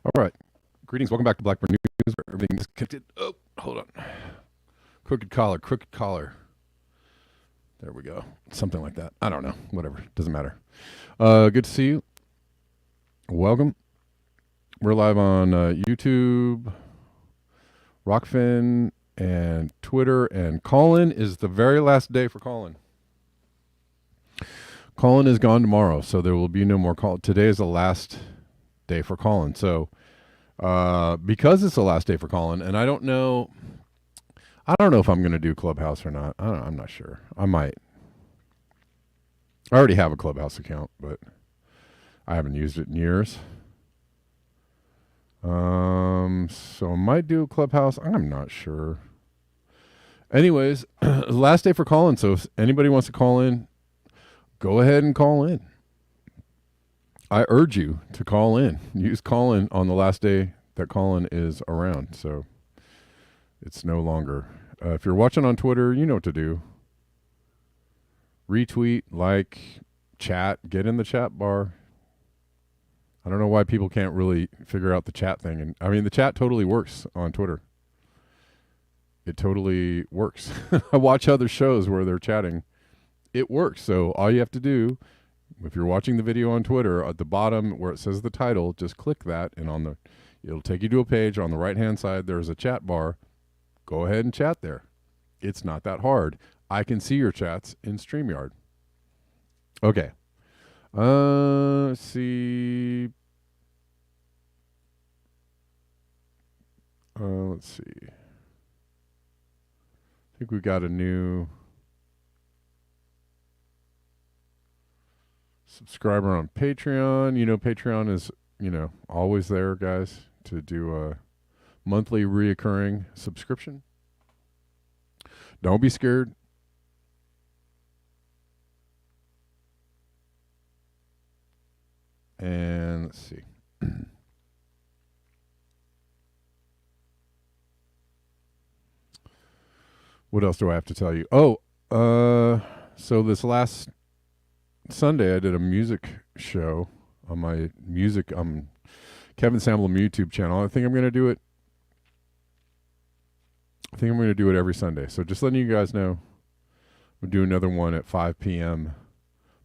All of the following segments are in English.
All right. Greetings. Welcome back to Blackburn News, where everything is connected. Oh, hold on. Crooked collar, crooked collar. There we go. Something like that. I don't know. Whatever. Doesn't matter. Good to see you. Welcome. We're live on YouTube, Rockfin, and Twitter. And Colin is the very last day for Colin. Colin is gone tomorrow, so there will be no more call. Today is the last day for Colin. So because it's the last day for Colin, and I don't know if I'm going to do Clubhouse or not. I'm not sure. I might. I already have a Clubhouse account, but I haven't used it in years. So I might do a Clubhouse. I'm not sure. Anyways, last day for Colin. So if anybody wants to call in, go ahead and call in. I urge you to call in. Use Colin on the last day that Colin is around. So it's no longer. If you're watching on Twitter, you know what to do. Retweet, like, chat, get in the chat bar. I don't know why people can't really figure out the chat thing. And I mean, the chat totally works on Twitter. It totally works. I watch other shows where they're chatting. It works. So all you have to do, if you're watching the video on Twitter, at the bottom where it says the title, just click that, and it'll take you to a page. On the right-hand side, there's a chat bar. Go ahead and chat there. It's not that hard. I can see your chats in StreamYard. Okay. Let's see. Let's see. I think we got a new subscriber on Patreon. You know, Patreon is, always there, guys, to do a monthly reoccurring subscription. Don't be scared. And let's see. What else do I have to tell you? So this last Sunday I did a music show on my Kevin Sample YouTube channel. I think I'm going to do it every Sunday. So just letting you guys know, we'll do another one at 5 p.m.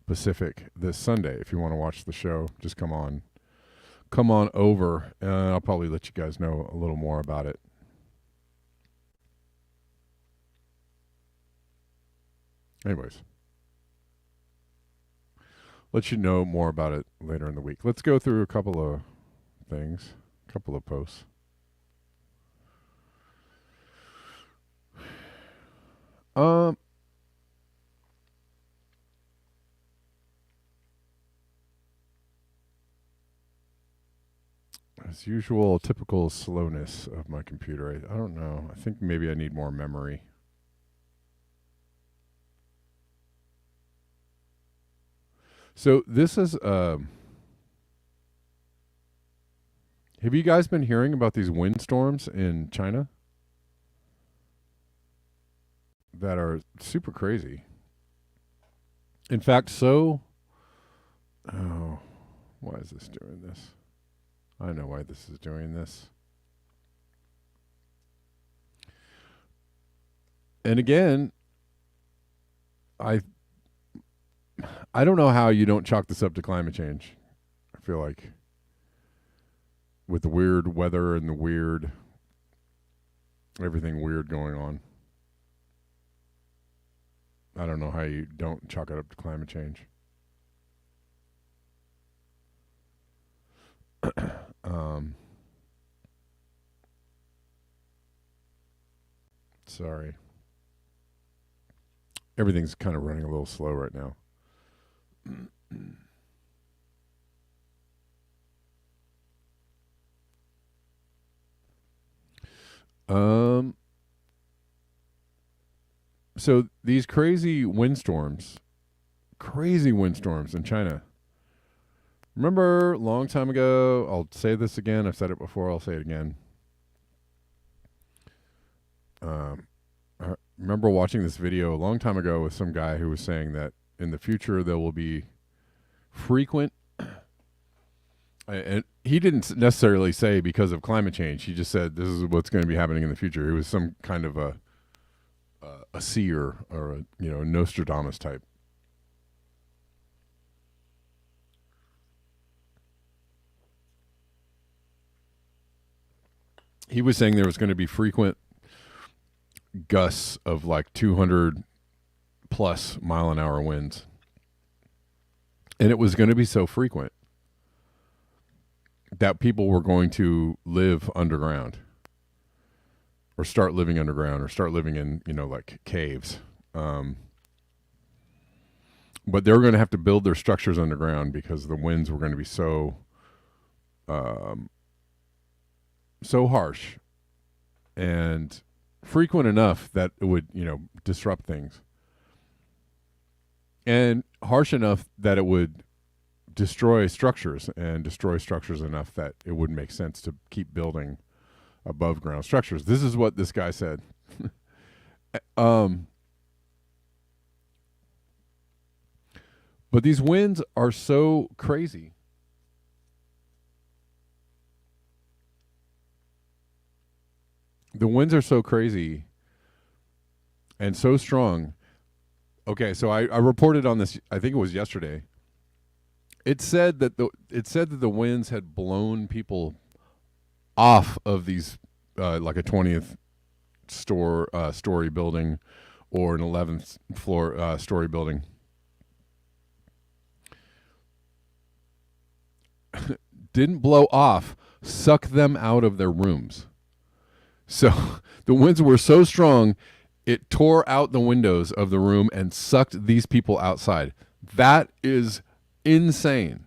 Pacific this Sunday. If you want to watch the show, just come on over, and I'll probably let you guys know a little more about it. Anyways, let you know more about it later in the week. Let's go through a couple of things, a couple of posts. As usual, typical slowness of my computer. I don't know. I think maybe I need more memory. So this is, have you guys been hearing about these windstorms in China that are super crazy? In fact, why is this doing this? I know why this is doing this. And again, I don't know how you don't chalk this up to climate change. I feel like with the weird weather and everything weird going on. I don't know how you don't chalk it up to climate change. Sorry. Everything's kind of running a little slow right now. So these crazy windstorms in China. Remember a long time ago, I'll say this again, I've said it before, I'll say it again. I remember watching this video a long time ago with some guy who was saying that in the future there will be frequent And he didn't necessarily say because of climate change. He just said this is what's going to be happening in the future. He was some kind of a seer or a Nostradamus type. He was saying there was going to be frequent gusts of like 200 plus mile an hour winds, and it was going to be so frequent that people were going to live underground or start living underground or start living in, like caves. But they were going to have to build their structures underground because the winds were going to be so harsh and frequent enough that it would, disrupt things. And harsh enough that it would destroy structures enough that it wouldn't make sense to keep building above ground structures. This is what this guy said. But these winds are so crazy. The winds are so crazy and so strong. Okay, so I reported on this, I think it was yesterday. It said that the winds had blown people off of these like a 20th story building or an 11th floor story building. Didn't blow off, suck them out of their rooms. So the winds were so strong, it tore out the windows of the room and sucked these people outside. That is insane.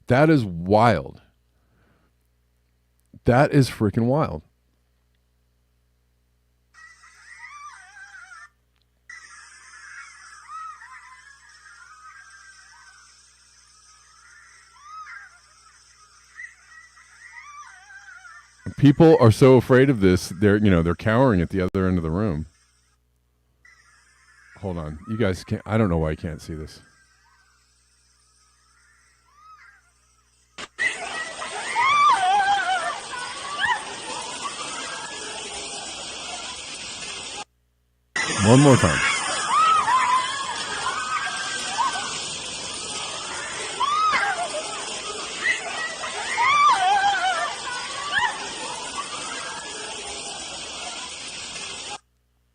That is wild. That is freaking wild. People are so afraid of this. They're cowering at the other end of the room. Hold on. You guys can't. I don't know why you can't see this. One more time.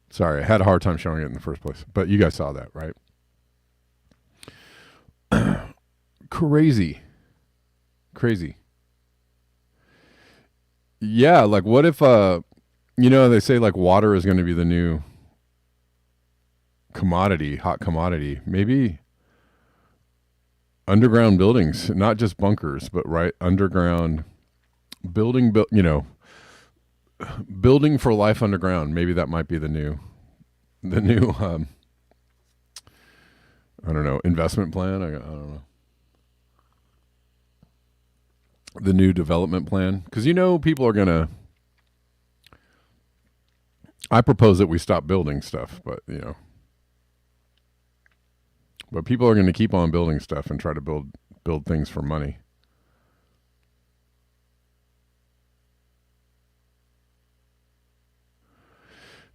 Sorry, I had a hard time showing it in the first place, but you guys saw that, right? Crazy. Yeah, like what if they say like water is going to be the new hot commodity. Maybe underground buildings, not just bunkers, but right underground building building for life underground. Maybe that might be the new I don't know, investment plan. I don't know. The new development plan. Because people are going to. I propose that we stop building stuff, but, But people are going to keep on building stuff and try to build things for money.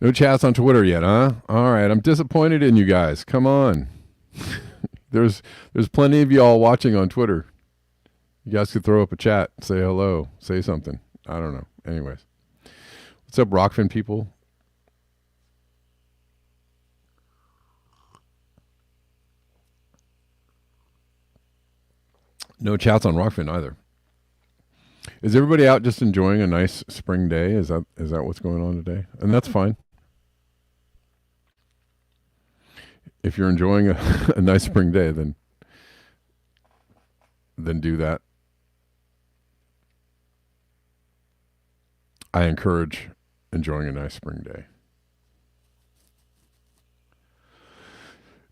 No chats on Twitter yet, huh? All right, I'm disappointed in you guys. Come on. There's plenty of y'all watching on Twitter. You guys could throw up a chat, say hello, say something. I don't know. Anyways. What's up, Rockfin people? No chats on Rockfin either. Is everybody out just enjoying a nice spring day? Is that what's going on today? And that's fine. If you're enjoying a nice spring day, then do that. I encourage enjoying a nice spring day.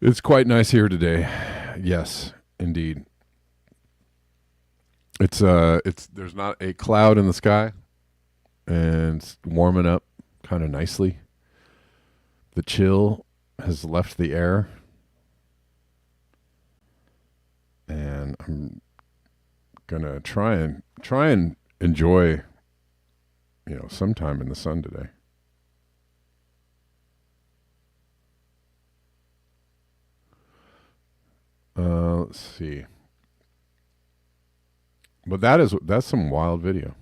It's quite nice here today. Yes, indeed. It's there's not a cloud in the sky, and it's warming up kind of nicely. The chill has left the air, and I'm gonna try and enjoy, some time in the sun today. Let's see. But that's some wild video.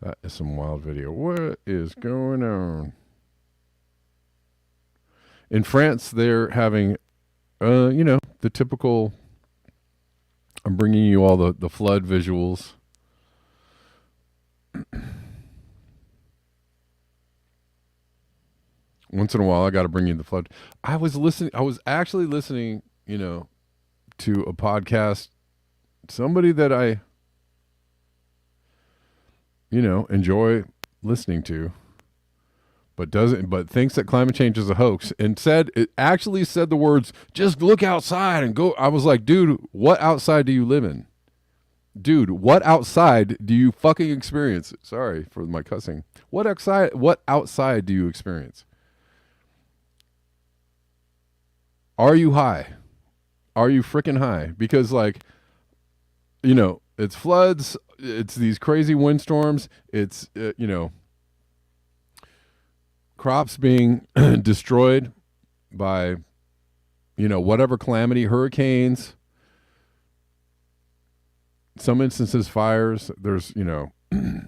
That is some wild video. What is going on? In France, they're having, the typical. I'm bringing you all the flood visuals. Once in a while, I got to bring you the flood. I was actually listening, to a podcast. Somebody that I, enjoy listening to, but thinks that climate change is a hoax, and actually said the words, "Just look outside and go." I was like, dude, what outside do you live in? Dude, what outside do you fucking experience? Sorry for my cussing. What outside do you experience? Are you high? Are you freaking high? Because it's floods, it's these crazy windstorms, it's crops being destroyed by whatever calamity, hurricanes, some instances fires, there's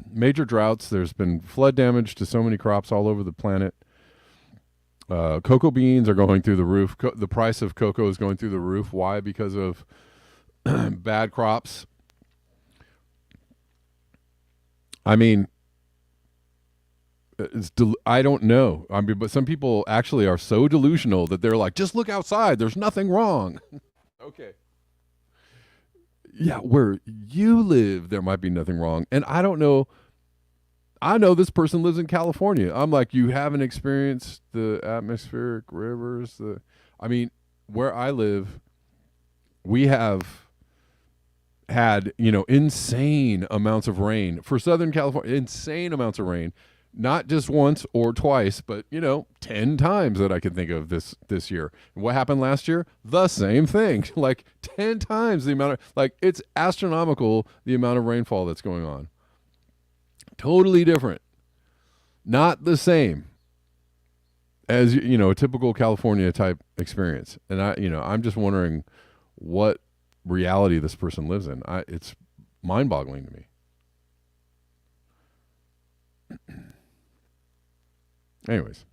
major droughts, there's been flood damage to so many crops all over the planet. Cocoa beans are going through the roof. The price of cocoa is going through the roof. Why? Because of bad crops. I mean, I don't know. I mean, but some people actually are so delusional that they're like, just look outside. There's nothing wrong. Okay. Yeah, where you live, there might be nothing wrong. And I don't know. I know this person lives in California. I'm like, you haven't experienced the atmospheric rivers. Where I live, we have had, insane amounts of rain. For Southern California, insane amounts of rain. Not just once or twice, but, 10 times that I can think of this year. And what happened last year? The same thing. 10 times the amount of, it's astronomical, the amount of rainfall that's going on. Totally different. Not the same as, a typical California type experience. And I'm just wondering what reality this person lives in. It's mind-boggling to me. Anyways.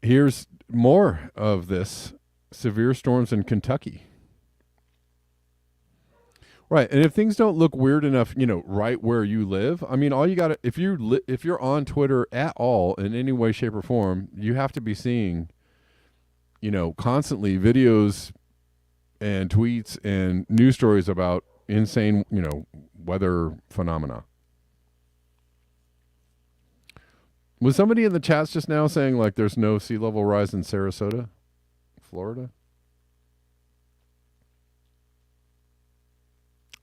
Here's more of this. Severe storms in Kentucky. Right, and if things don't look weird enough, right where you live, all you got to, if you're on Twitter at all in any way, shape, or form, you have to be seeing, constantly videos and tweets and news stories about insane, weather phenomena. Was somebody in the chats just now saying there's no sea level rise in Sarasota, Florida?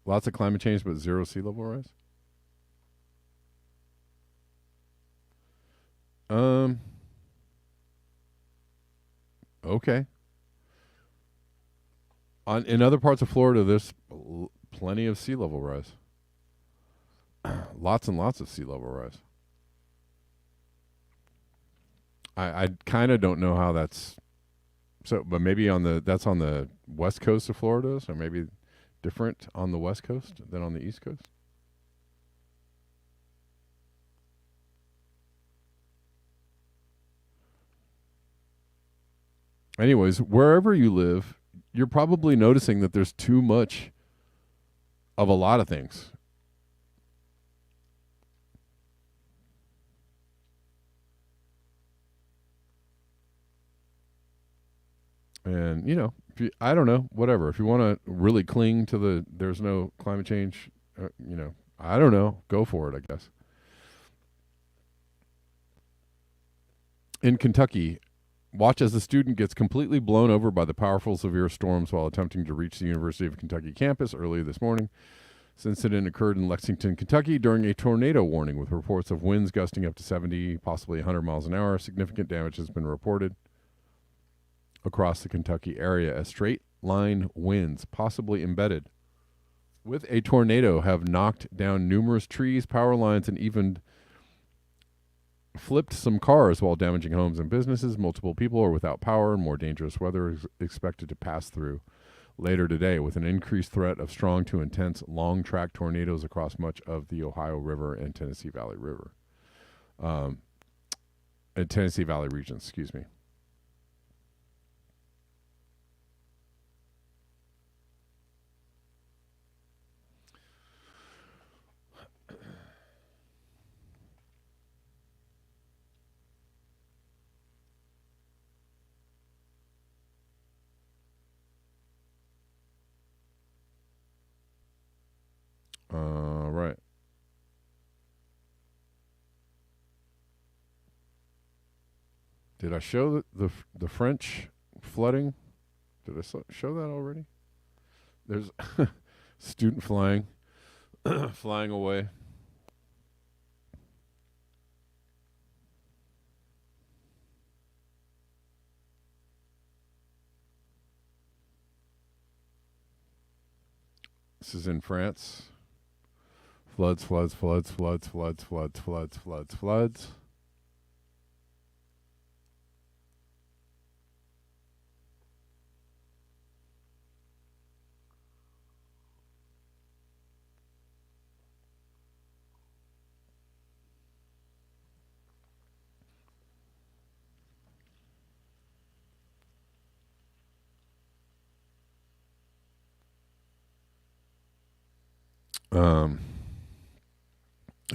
Lots of climate change, but zero sea level rise? Okay. In other parts of Florida, there's plenty of sea level rise. Lots and lots of sea level rise. I kind of don't know how that's so, but maybe that's on the west coast of Florida, so maybe different on the west coast than on the east coast. Anyways, wherever you live, you're probably noticing that there's too much of a lot of things. And, I don't know, whatever. If you want to really cling to there's no climate change, I don't know, go for it, I guess. In Kentucky, Watch as the student gets completely blown over by the powerful severe storms while attempting to reach the University of Kentucky campus early this morning. This incident occurred in Lexington, Kentucky during a tornado warning with reports of winds gusting up to 70, possibly 100 miles an hour. Significant damage has been reported across the Kentucky area as straight line winds, possibly embedded with a tornado, have knocked down numerous trees, power lines, and even flipped some cars while damaging homes and businesses. Multiple people are without power, and more dangerous weather is expected to pass through later today, with an increased threat of strong to intense long-track tornadoes across much of the Ohio River and Tennessee Valley River. Tennessee Valley region, excuse me. Right. Did I show the French flooding? Did I show that already? There's student flying flying away. This is in France. Floods, floods, floods, floods, floods, floods, floods, floods, floods.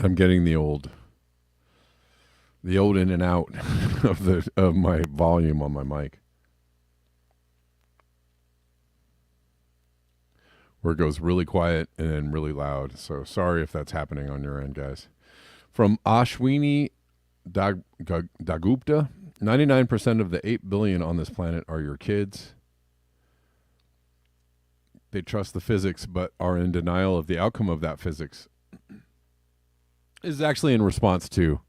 I'm getting the old in and out of my volume on my mic, where it goes really quiet and then really loud. So sorry if that's happening on your end, guys. From Ashwini Dagupta, 99% of the 8 billion on this planet are your kids. They trust the physics but are in denial of the outcome of that physics. This is actually in response to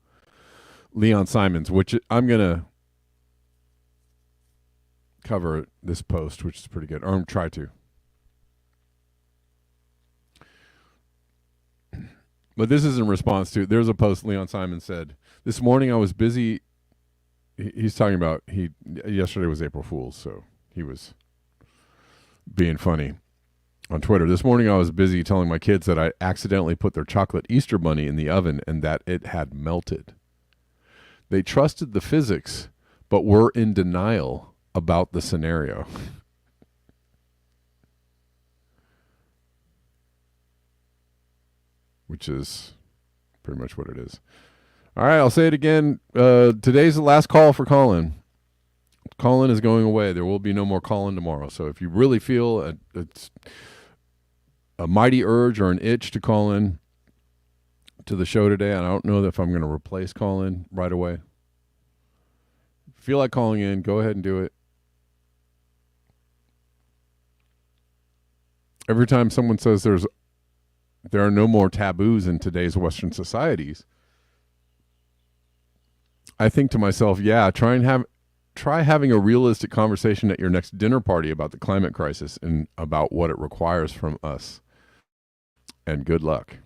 Leon Simons, which I'm going to cover this post, which is pretty good, or try to. But this is in response to, there's a post Leon Simons said, this morning I was busy. He's talking about, yesterday was April Fool's, so he was being funny on Twitter. This morning I was busy telling my kids that I accidentally put their chocolate Easter bunny in the oven and that it had melted. They trusted the physics, but were in denial about the scenario. Which is pretty much what it is. All right, I'll say it again. Today's the last call for call-in. Call-in is going away. There will be no more call-in tomorrow. So if you really feel it's a mighty urge or an itch to call in to the show today, and I don't know if I'm going to replace call-in right away. If you feel like calling in, go ahead and do it. Every time someone says there are no more taboos in today's Western societies, I think to myself, yeah, try having a realistic conversation at your next dinner party about the climate crisis and about what it requires from us. And good luck.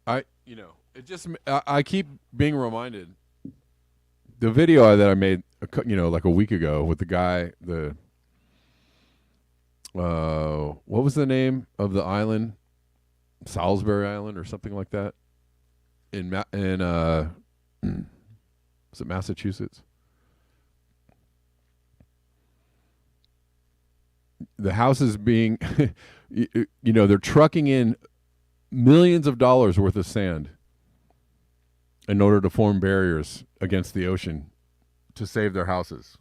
I keep being reminded. The video that I made, like a week ago with the guy, what was the name of the island? Salisbury Island or something like that. In is it Massachusetts? The house is being, they're trucking in millions of dollars worth of sand in order to form barriers against the ocean to save their houses.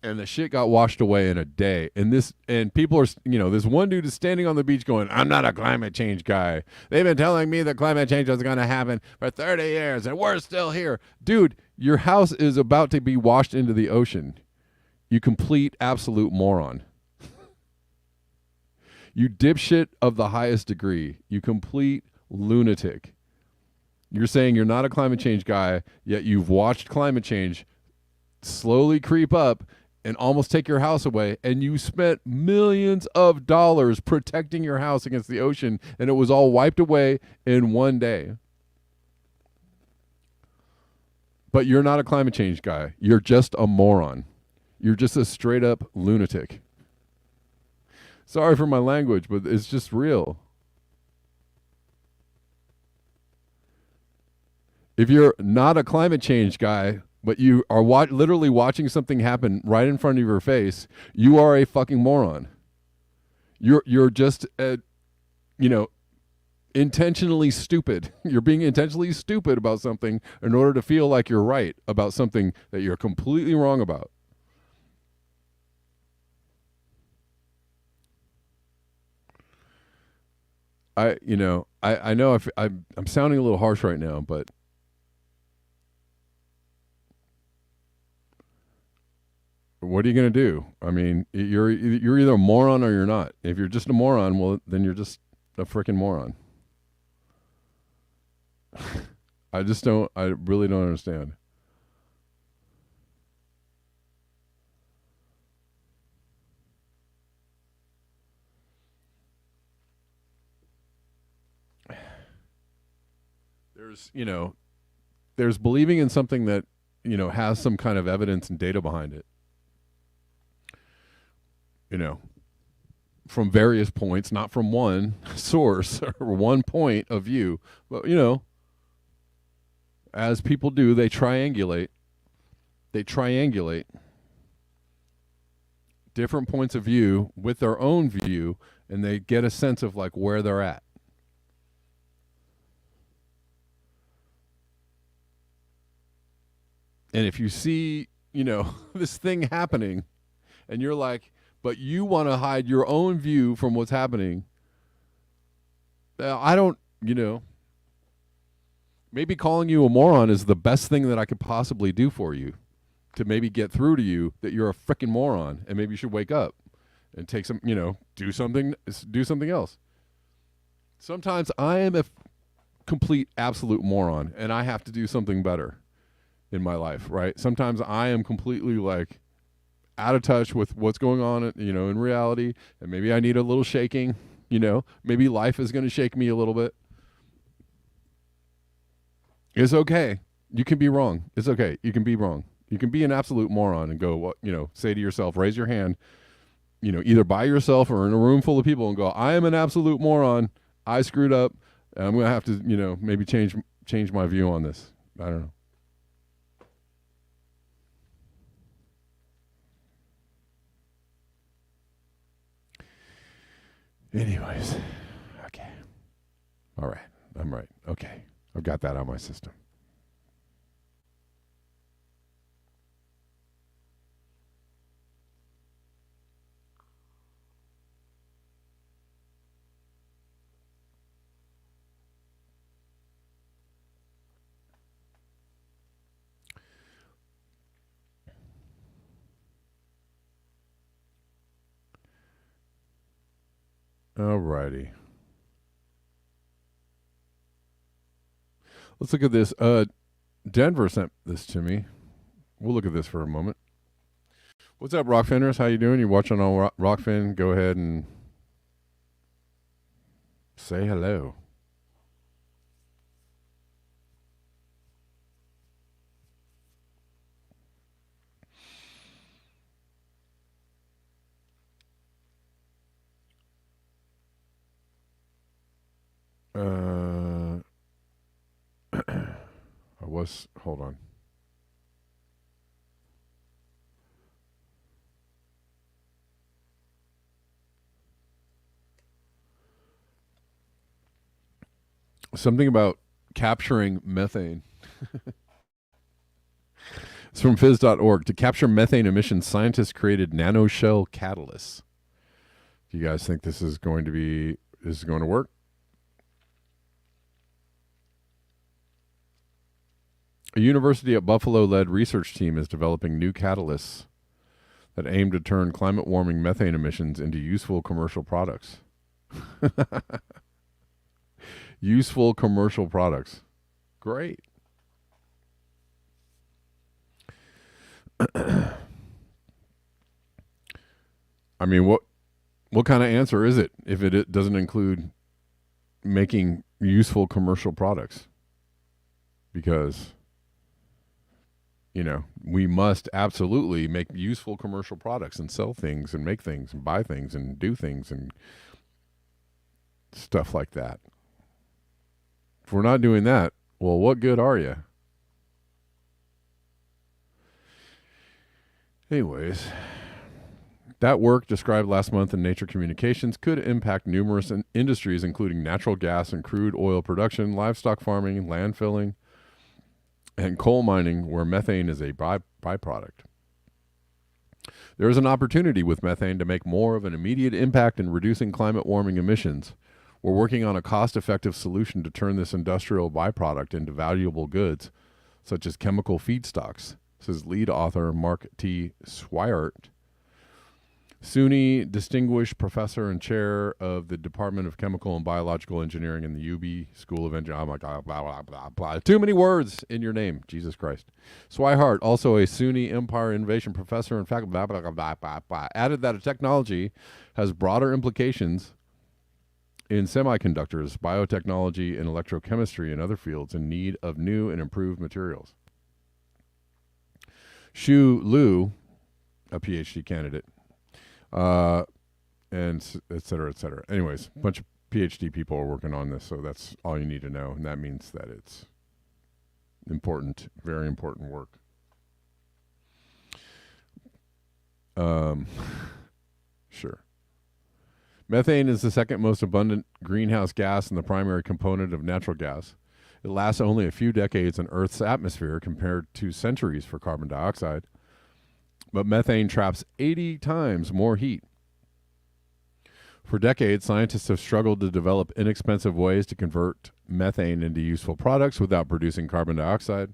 and the shit got washed away in a day. And people are, this one dude is standing on the beach going, "I'm not a climate change guy. They've been telling me that climate change is going to happen for 30 years and we're still here." Dude, your house is about to be washed into the ocean. You complete absolute moron. You dipshit of the highest degree. You complete lunatic. You're saying you're not a climate change guy, yet you've watched climate change slowly creep up and almost take your house away, and you spent millions of dollars protecting your house against the ocean, and it was all wiped away in one day. But you're not a climate change guy. You're just a moron. You're just a straight up lunatic. Sorry for my language, but it's just real. If you're not a climate change guy, but you are literally watching something happen right in front of your face, you are a fucking moron. You're just intentionally stupid. You're being intentionally stupid about something in order to feel like you're right about something that you're completely wrong about. I know I'm sounding a little harsh right now, but what are you going to do? I mean, you're either a moron or you're not. If you're just a moron, well, then you're just a freaking moron. I really don't understand. There's believing in something that, has some kind of evidence and data behind it. From various points, not from one source or one point of view, but, as people do, they triangulate. They triangulate different points of view with their own view, and they get a sense of like where they're at. And if you see, this thing happening and you're like, but you want to hide your own view from what's happening, I don't, maybe calling you a moron is the best thing that I could possibly do for you, to maybe get through to you that you're a freaking moron and maybe you should wake up and take some, do something else. Sometimes I am a complete absolute moron and I have to do something better in my life, right? Sometimes I am completely like out of touch with what's going on, in reality, and maybe I need a little shaking, maybe life is going to shake me a little bit. It's okay. You can be wrong. It's okay. You can be wrong. You can be an absolute moron and go, say to yourself, raise your hand, either by yourself or in a room full of people and go, "I am an absolute moron. I screwed up. And I'm going to have to, maybe change my view on this." I don't know. Anyways, okay. All right. I'm right. Okay. I've got that out of my system. All righty. Let's look at this. Denver sent this to me. We'll look at this for a moment. What's up, Rockfinners? How you doing? You watching on Rockfin? Go ahead and say hello. Hold on. Something about capturing methane. It's from phys.org. To capture methane emissions, scientists created nanoshell catalysts. Do you guys think this is going to work? A university at Buffalo-led research team is developing new catalysts that aim to turn climate warming methane emissions into useful commercial products. Useful commercial products. Great. I mean, what kind of answer is it if it doesn't include making useful commercial products? Because, we must absolutely make useful commercial products and sell things and make things and buy things and do things and stuff like that. If we're not doing that, well, what good are you? Anyways, that work described last month in Nature Communications could impact numerous industries, including natural gas and crude oil production, livestock farming, landfilling, and coal mining, where methane is a byproduct. There is an opportunity with methane to make more of an immediate impact in reducing climate warming emissions. We're working on a cost-effective solution to turn this industrial byproduct into valuable goods, such as chemical feedstocks, says lead author Mark T. Swihart, SUNY Distinguished Professor and Chair of the Department of Chemical and Biological Engineering in the UB School of Engineering. Oh my God, blah, blah, blah, blah. Too many words in your name, Jesus Christ. Swihart, also a SUNY Empire Innovation Professor and faculty, blah, blah, blah, blah, blah, blah, added that a technology has broader implications in semiconductors, biotechnology, and electrochemistry and other fields in need of new and improved materials. Xu Liu, a PhD candidate, and et cetera, et cetera. Anyways, a bunch of PhD people are working on this, so that's all you need to know, and that means that it's important, very important work. Sure. Methane is the second most abundant greenhouse gas and the primary component of natural gas. It lasts only a few decades in Earth's atmosphere compared to centuries for carbon dioxide. But methane traps 80 times more heat. For decades, scientists have struggled to develop inexpensive ways to convert methane into useful products without producing carbon dioxide.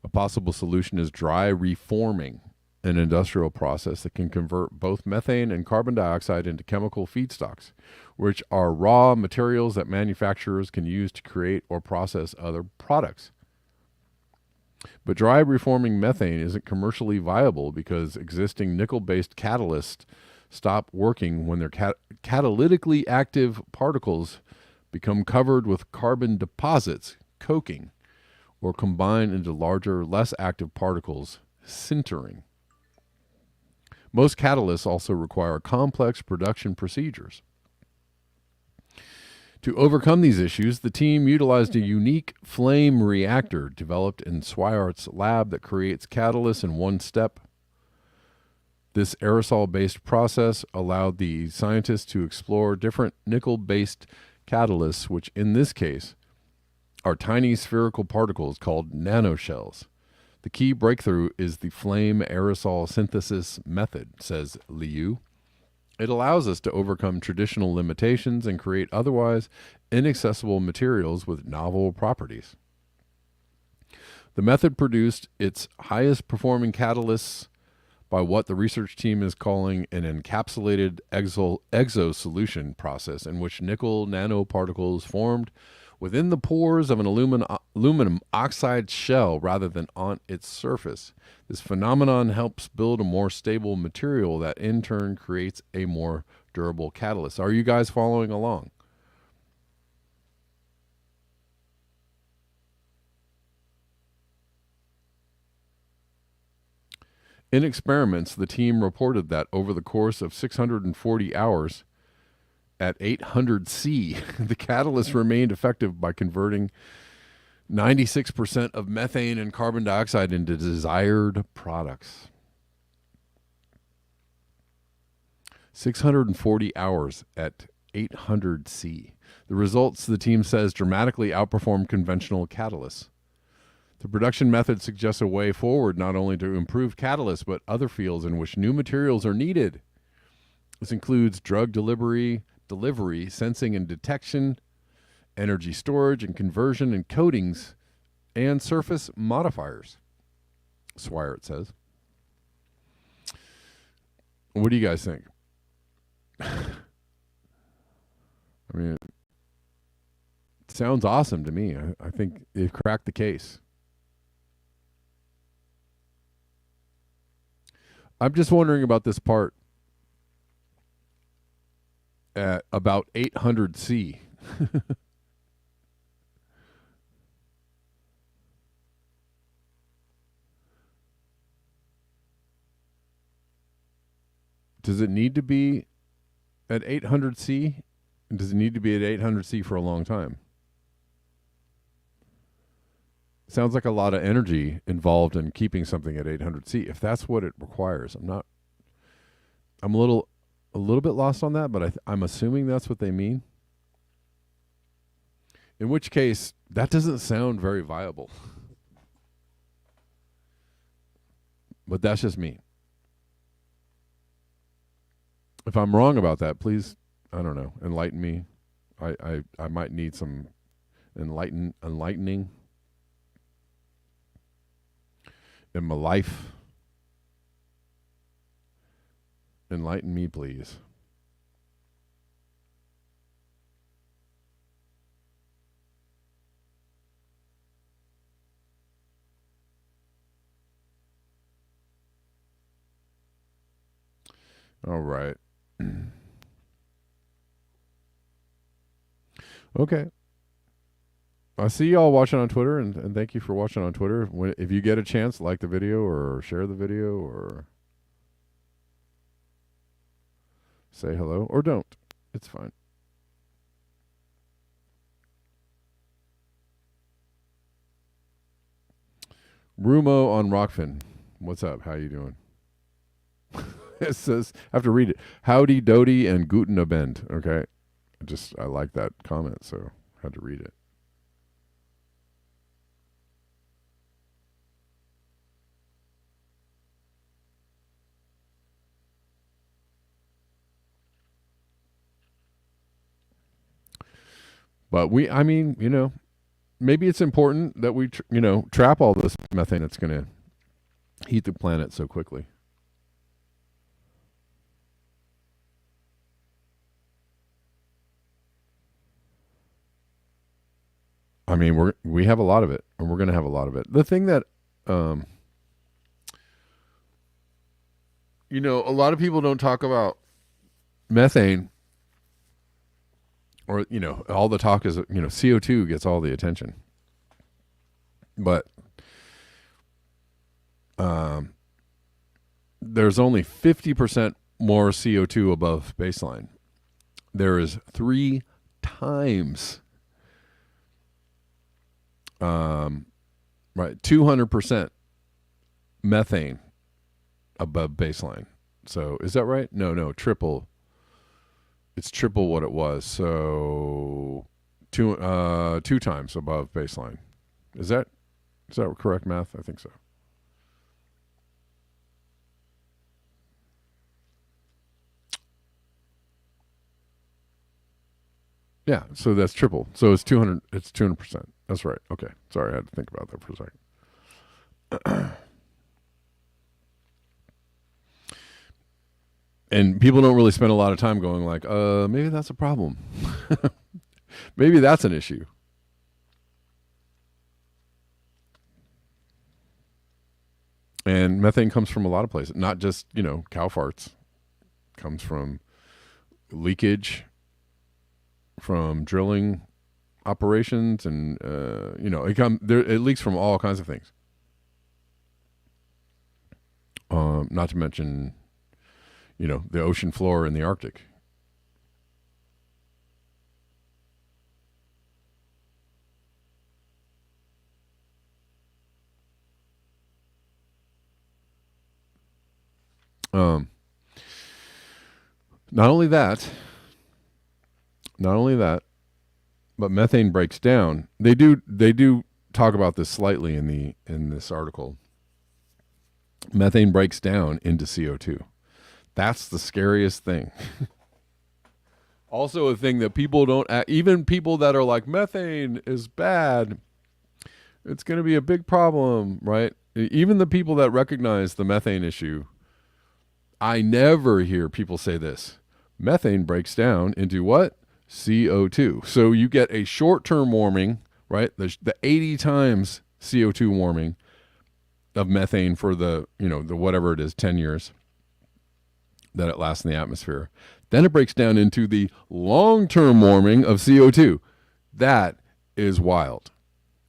A possible solution is dry reforming, an industrial process that can convert both methane and carbon dioxide into chemical feedstocks, which are raw materials that manufacturers can use to create or process other products. But dry reforming methane isn't commercially viable because existing nickel-based catalysts stop working when their catalytically active particles become covered with carbon deposits, coking, or combine into larger, less active particles, sintering. Most catalysts also require complex production procedures. To overcome these issues, the team utilized a unique flame reactor developed in Swihart's lab that creates catalysts in one step. This aerosol-based process allowed the scientists to explore different nickel-based catalysts, which in this case are tiny spherical particles called nanoshells. The key breakthrough is the flame aerosol synthesis method, says Liu. It allows us to overcome traditional limitations and create otherwise inaccessible materials with novel properties. The method produced its highest performing catalysts by what the research team is calling an encapsulated exo solution process, in which nickel nanoparticles formed within the pores of an aluminum oxide shell rather than on its surface. This phenomenon helps build a more stable material that in turn creates a more durable catalyst. Are you guys following along? In experiments, the team reported that over the course of 640 hours, at 800 C, the catalyst remained effective by converting 96% of methane and carbon dioxide into desired products. 640 hours at 800 C. The results, the team says, dramatically outperform conventional catalysts. The production method suggests a way forward not only to improve catalysts, but other fields in which new materials are needed. This includes drug delivery, sensing and detection, energy storage and conversion and coatings, and surface modifiers. Swire, says. What do you guys think? I mean, it sounds awesome to me. I think they've cracked the case. I'm just wondering about this part at about 800 C. Does it need to be at 800 C? Does it need to be at 800 C for a long time? Sounds like a lot of energy involved in keeping something at 800 C. If that's what it requires, I'm a little bit lost on that, but I'm assuming that's what they mean. In which case, that doesn't sound very viable. But that's just me. If I'm wrong about that, please, I don't know, enlighten me. I might need some enlightening in my life. Enlighten me, please. All right. Okay. I see y'all watching on Twitter, and thank you for watching on Twitter. If you get a chance, like the video or share the video or say hello or don't. It's fine. Rumo on Rockfin. What's up? How you doing? It says, I have to read it. Howdy doody and guten Abend. Okay. I like that comment, so I had to read it. But maybe it's important that we, trap all this methane that's going to heat the planet so quickly. I mean, we have a lot of it, and we're going to have a lot of it. The thing that, a lot of people don't talk about methane, or, all the talk is, CO2 gets all the attention. But there's only 50% more CO2 above baseline. There is 3 times 200% methane above baseline. So is that right? No, triple. It's triple what it was. So 2 times above baseline. Is that correct math? I think so. Yeah, so that's triple. So it's 200. It's 200%. That's right. Okay. Sorry, I had to think about that for a second. And people don't really spend a lot of time going like, maybe that's a problem. Maybe that's an issue. And methane comes from a lot of places, not just, cow farts. It comes from leakage, from drilling operations, and it leaks from all kinds of things. Not to mention, the ocean floor in the Arctic. Not only that, but methane breaks down. They do talk about this slightly in this article. Methane breaks down into CO2. That's the scariest thing. Also, a thing that people don't, even people that are like, methane is bad, it's going to be a big problem, right? Even the people that recognize the methane issue, I never hear people say this. Methane breaks down into what? CO2. So you get a short-term warming, right? The 80 times CO2 warming of methane for the whatever it is, 10 years that it lasts in the atmosphere. Then it breaks down into the long-term warming of CO2. That is wild.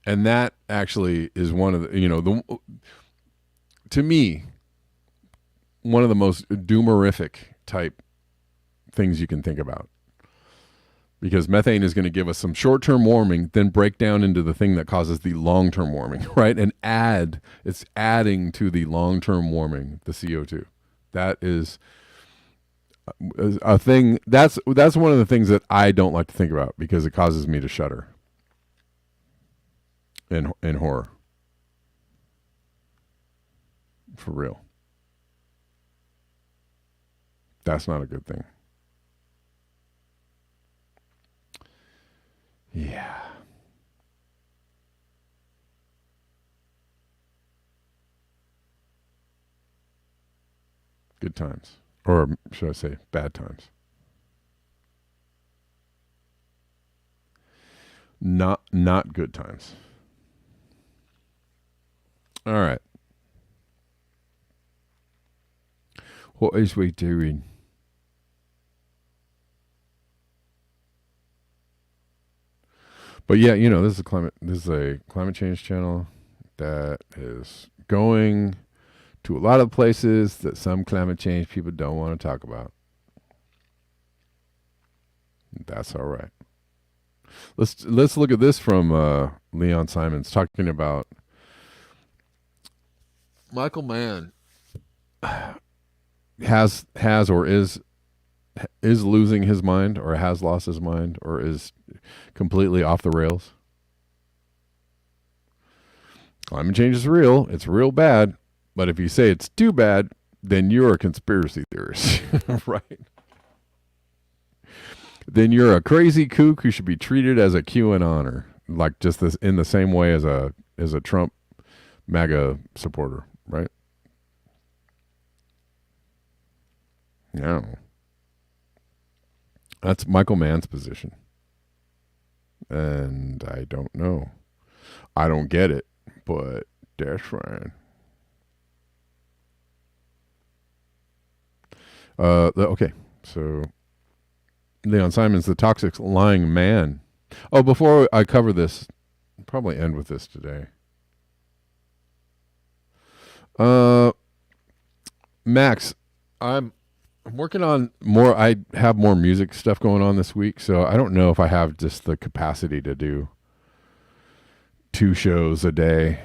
And that actually is one of the, to me, one of the most doomerific type things you can think about. Because methane is going to give us some short-term warming, then break down into the thing that causes the long-term warming, right? And it's adding to the long-term warming, the CO2. That is a thing. That's one of the things that I don't like to think about because it causes me to shudder in horror. For real. That's not a good thing. Yeah. Good times. Or should I say bad times? Not good times. All right. What is we doing? But yeah, this is a climate change channel that is going to a lot of places that some climate change people don't want to talk about. That's all right. Let's look at this from Leon Simons talking about Michael Mann has or is losing his mind or has lost his mind or is completely off the rails. Climate change is real. It's real bad. But if you say it's too bad, then you're a conspiracy theorist, right? Then you're a crazy kook who should be treated as a QAnoner, like just this in the same way as a Trump MAGA supporter, right? No. That's Michael Mann's position. And I don't know. I don't get it, but that's fine. Okay, so Leon Simons, the toxic lying man. Oh, before I cover this, I'll probably end with this today. Max, I'm working on more. I have more music stuff going on this week, so I don't know if I have just the capacity to do 2 shows a day,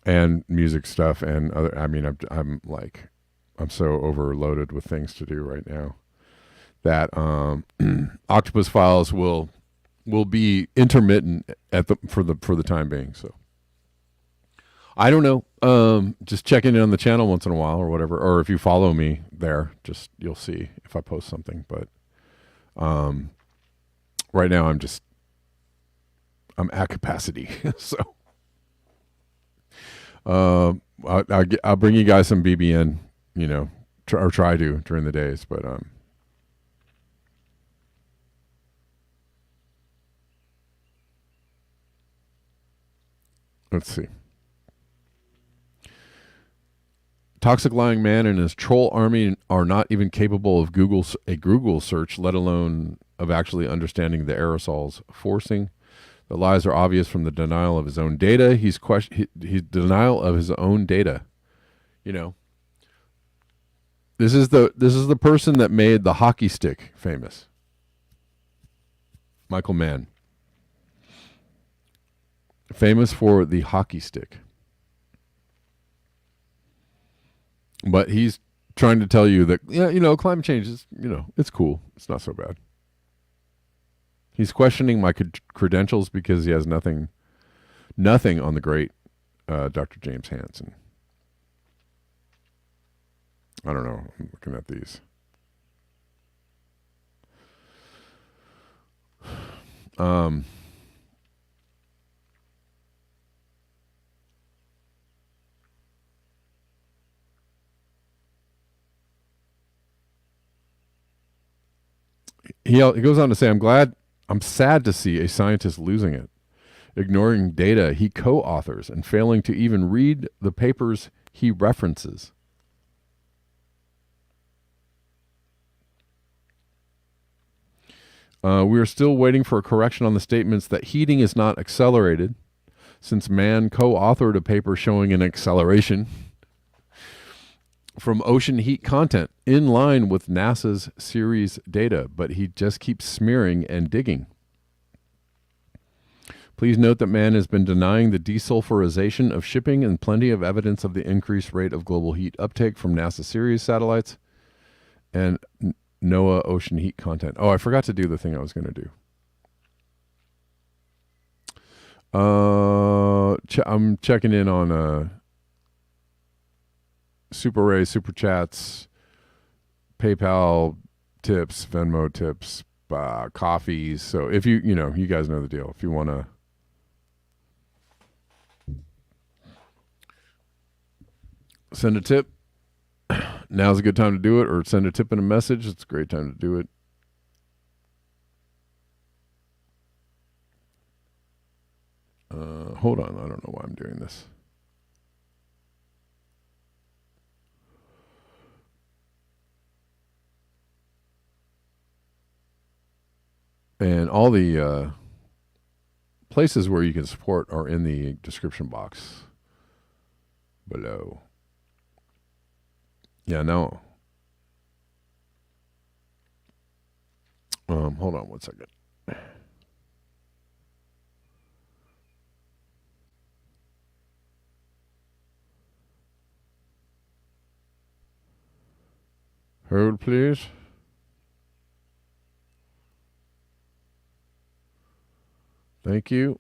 and music stuff and other. I mean, I'm so overloaded with things to do right now that Octopus Files will be intermittent for the time being. So I don't know. Just checking in on the channel once in a while or whatever, or if you follow me there, just you'll see if I post something. But right now I'm at capacity, so. I'll bring you guys some BBN, or try to during the days, but let's see. Toxic lying man and his troll army are not even capable of a Google search, let alone of actually understanding the aerosols forcing. The lies are obvious from the denial of his own data. He's denial of his own data. This is the person that made the hockey stick famous. Michael Mann. Famous for the hockey stick. But he's trying to tell you that climate change is, it's cool. It's not so bad. He's questioning my credentials because he has nothing on the great Dr. James Hansen. I don't know. I'm looking at these. He goes on to say, I'm sad to see a scientist losing it, ignoring data he co-authors and failing to even read the papers he references. We are still waiting for a correction on the statements that heating is not accelerated, since man co-authored a paper showing an acceleration from ocean heat content in line with NASA's series data, but he just keeps smearing and digging. Please note that man has been denying the desulfurization of shipping and plenty of evidence of the increased rate of global heat uptake from NASA series satellites and NOAA ocean heat content. Oh, I forgot to do the thing I was going to do. I'm checking in on Super Ray, Super Chats, PayPal tips, Venmo tips, coffees. So if you guys know the deal. If you want to send a tip, now's a good time to do it, or send a tip in a message. It's a great time to do it. Hold on. I don't know why I'm doing this. And all the places where you can support are in the description box below. Yeah, no. Hold on one second. Hold, please. Thank you.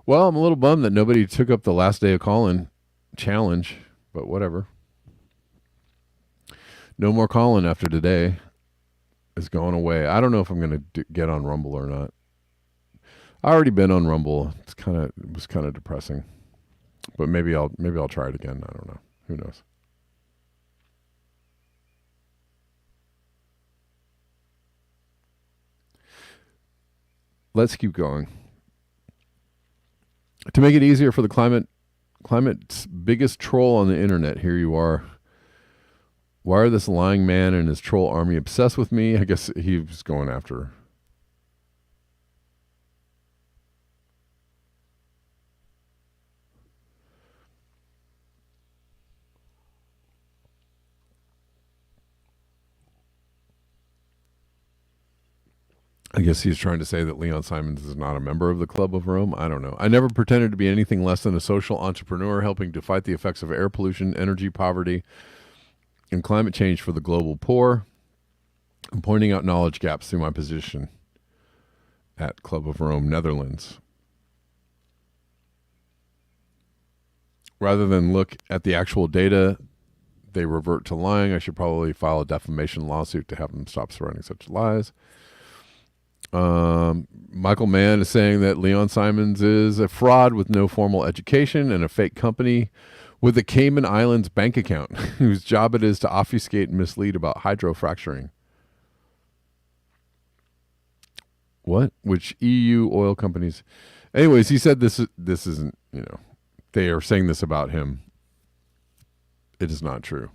Well, I'm a little bummed that nobody took up the last day of calling challenge, but whatever. No more calling after today. It's going away. I don't know if I'm going to get on Rumble or not. I already been on Rumble. It was kind of depressing, but maybe I'll try it again. I don't know. Who knows? Let's keep going. To make it easier for the climate's biggest troll on the internet, here you are. Why are this lying man and his troll army obsessed with me? I guess he was going after. I guess he's trying to say that Leon Simons is not a member of the Club of Rome. I don't know. I never pretended to be anything less than a social entrepreneur helping to fight the effects of air pollution, energy poverty, and climate change for the global poor. I'm pointing out knowledge gaps through my position at Club of Rome, Netherlands. Rather than look at the actual data, they revert to lying. I should probably file a defamation lawsuit to have them stop spreading such lies. Michael Mann is saying that Leon Simons is a fraud with no formal education and a fake company with a Cayman Islands bank account whose job it is to obfuscate and mislead about hydrofracturing. What? Which EU oil companies? Anyways, he said this isn't, they are saying this about him. It is not true.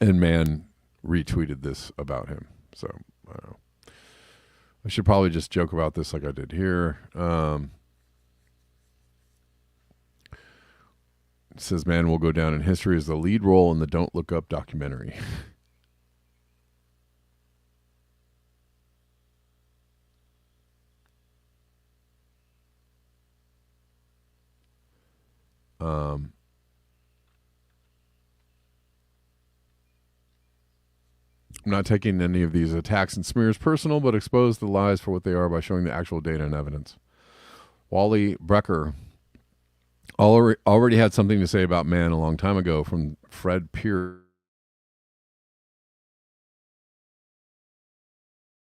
And Mann retweeted this about him. So I don't know. I should probably just joke about this like I did here. It says man will go down in history as the lead role in the Don't Look Up documentary. I'm not taking any of these attacks and smears personal, but expose the lies for what they are by showing the actual data and evidence. Wally Brecker already had something to say about man a long time ago from Fred Pierce.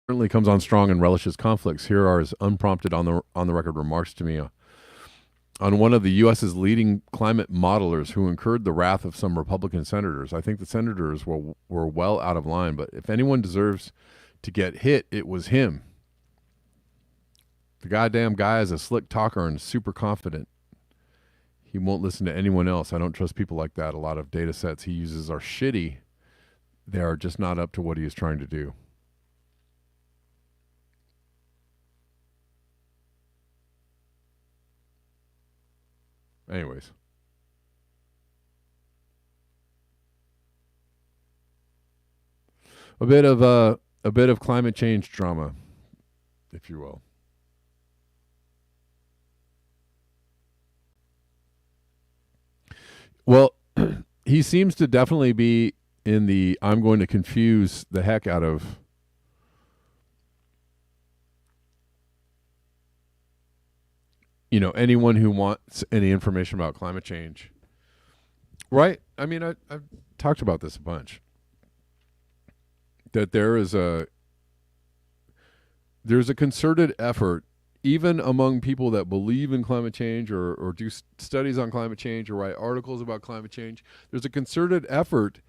Certainly comes on strong and relishes conflicts. Here are his unprompted on the record remarks to me on one of the U.S.'s leading climate modelers who incurred the wrath of some Republican senators. I think the senators were well out of line, but if anyone deserves to get hit, it was him. The goddamn guy is a slick talker and super confident. He won't listen to anyone else. I don't trust people like that. A lot of data sets he uses are shitty. They are just not up to what he is trying to do. Anyways. A bit of climate change drama, if you will. Well, he seems to definitely be in the I'm going to confuse the heck out of anyone who wants any information about climate change. Right? I mean, I've talked about this a bunch. That there's a concerted effort, even among people that believe in climate change or do studies on climate change or write articles about climate change. There's a concerted effort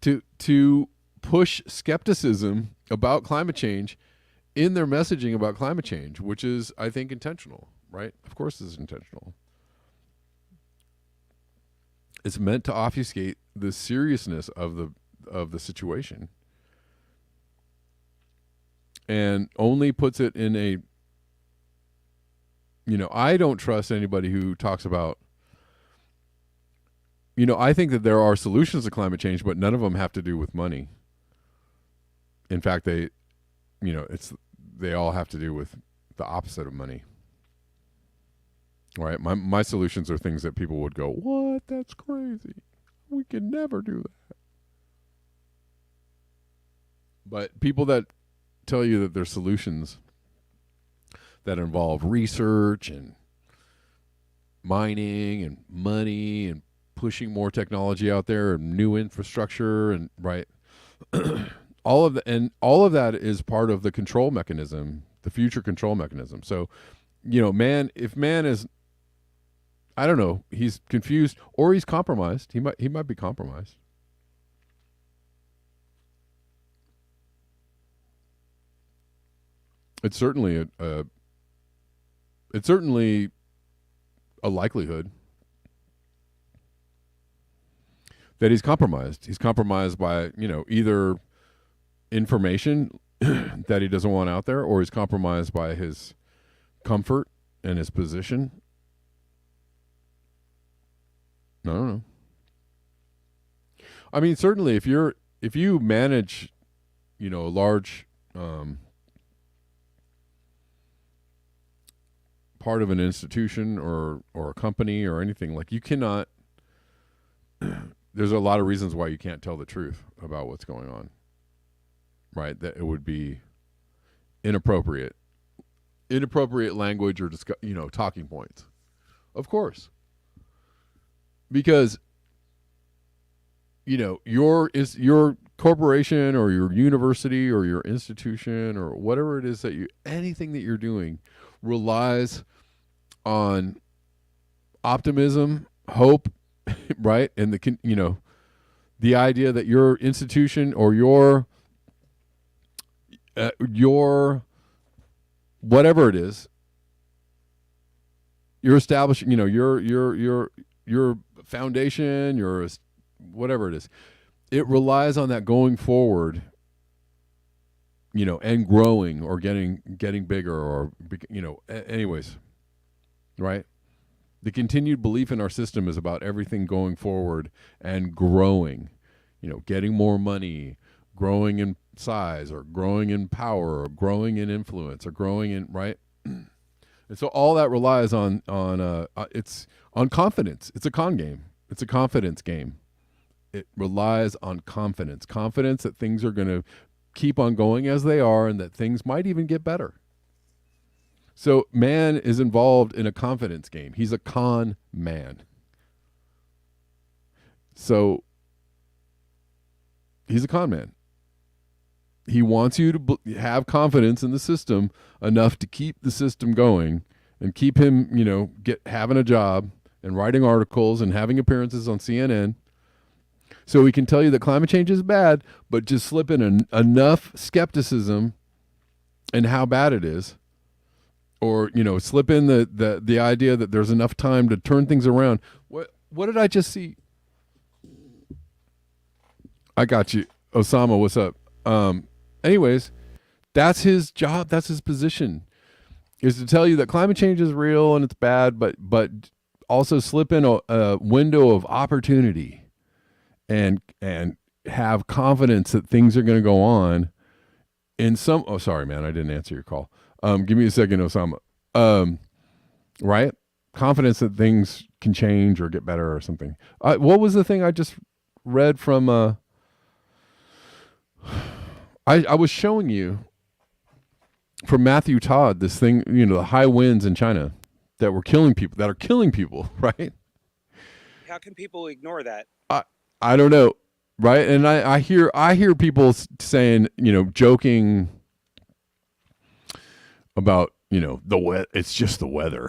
to push skepticism about climate change in their messaging about climate change, which is, I think, intentional, right? Of course it's intentional. It's meant to obfuscate the seriousness of the situation. And only puts it in a, I don't trust anybody who talks about, I think that there are solutions to climate change, but none of them have to do with money. In fact, they all have to do with the opposite of money. Right? My solutions are things that people would go, what? That's crazy. We can never do that. But people that tell you that there's solutions that involve research and mining and money and pushing more technology out there and new infrastructure and right all of that is part of the control mechanism, the future control mechanism. So, if man is, I don't know, he's confused or he's compromised. He might be compromised. It's certainly a likelihood that he's compromised. He's compromised by, either information that he doesn't want out there, or he's compromised by his comfort and his position. I don't know. I mean, certainly if you manage, a large part of an institution or a company or anything, like, you cannot there's a lot of reasons why you can't tell the truth about what's going on, right? That it would be inappropriate language or talking points, of course, because your corporation or your university or your institution or whatever it is that anything that you're doing relies on optimism, hope, right? And the idea that your institution or your whatever it is, you're establishing, your foundation, your whatever it is, it relies on that going forward, and growing or getting bigger or, anyways, right? The continued belief in our system is about everything going forward and growing, getting more money, growing in size or growing in power or growing in influence or growing in, right? And so all that relies on it's on confidence. It's a con game. It's a confidence game. It relies on confidence that things are going to keep on going as they are and that things might even get better. So man is involved in a confidence game. He's a con man. So he's a con man. He wants you to have confidence in the system enough to keep the system going and keep him, having a job and writing articles and having appearances on CNN. So he can tell you that climate change is bad, but just slip in enough skepticism and how bad it is. Or, slip in the idea that there's enough time to turn things around. What did I just see? I got you. Osama, what's up? Anyways, that's his job. That's his position, is to tell you that climate change is real and it's bad, but also slip in a window of opportunity and have confidence that things are going to go on in some. Oh, sorry, man. I didn't answer your call. Give me a second, Osama. Right? Confidence that things can change or get better or something. What was the thing I just read from? I was showing you from Matthew Todd this thing, the high winds in China that are killing people, right? How can people ignore that? I don't know, right? And I hear people saying, joking about, it's just the weather,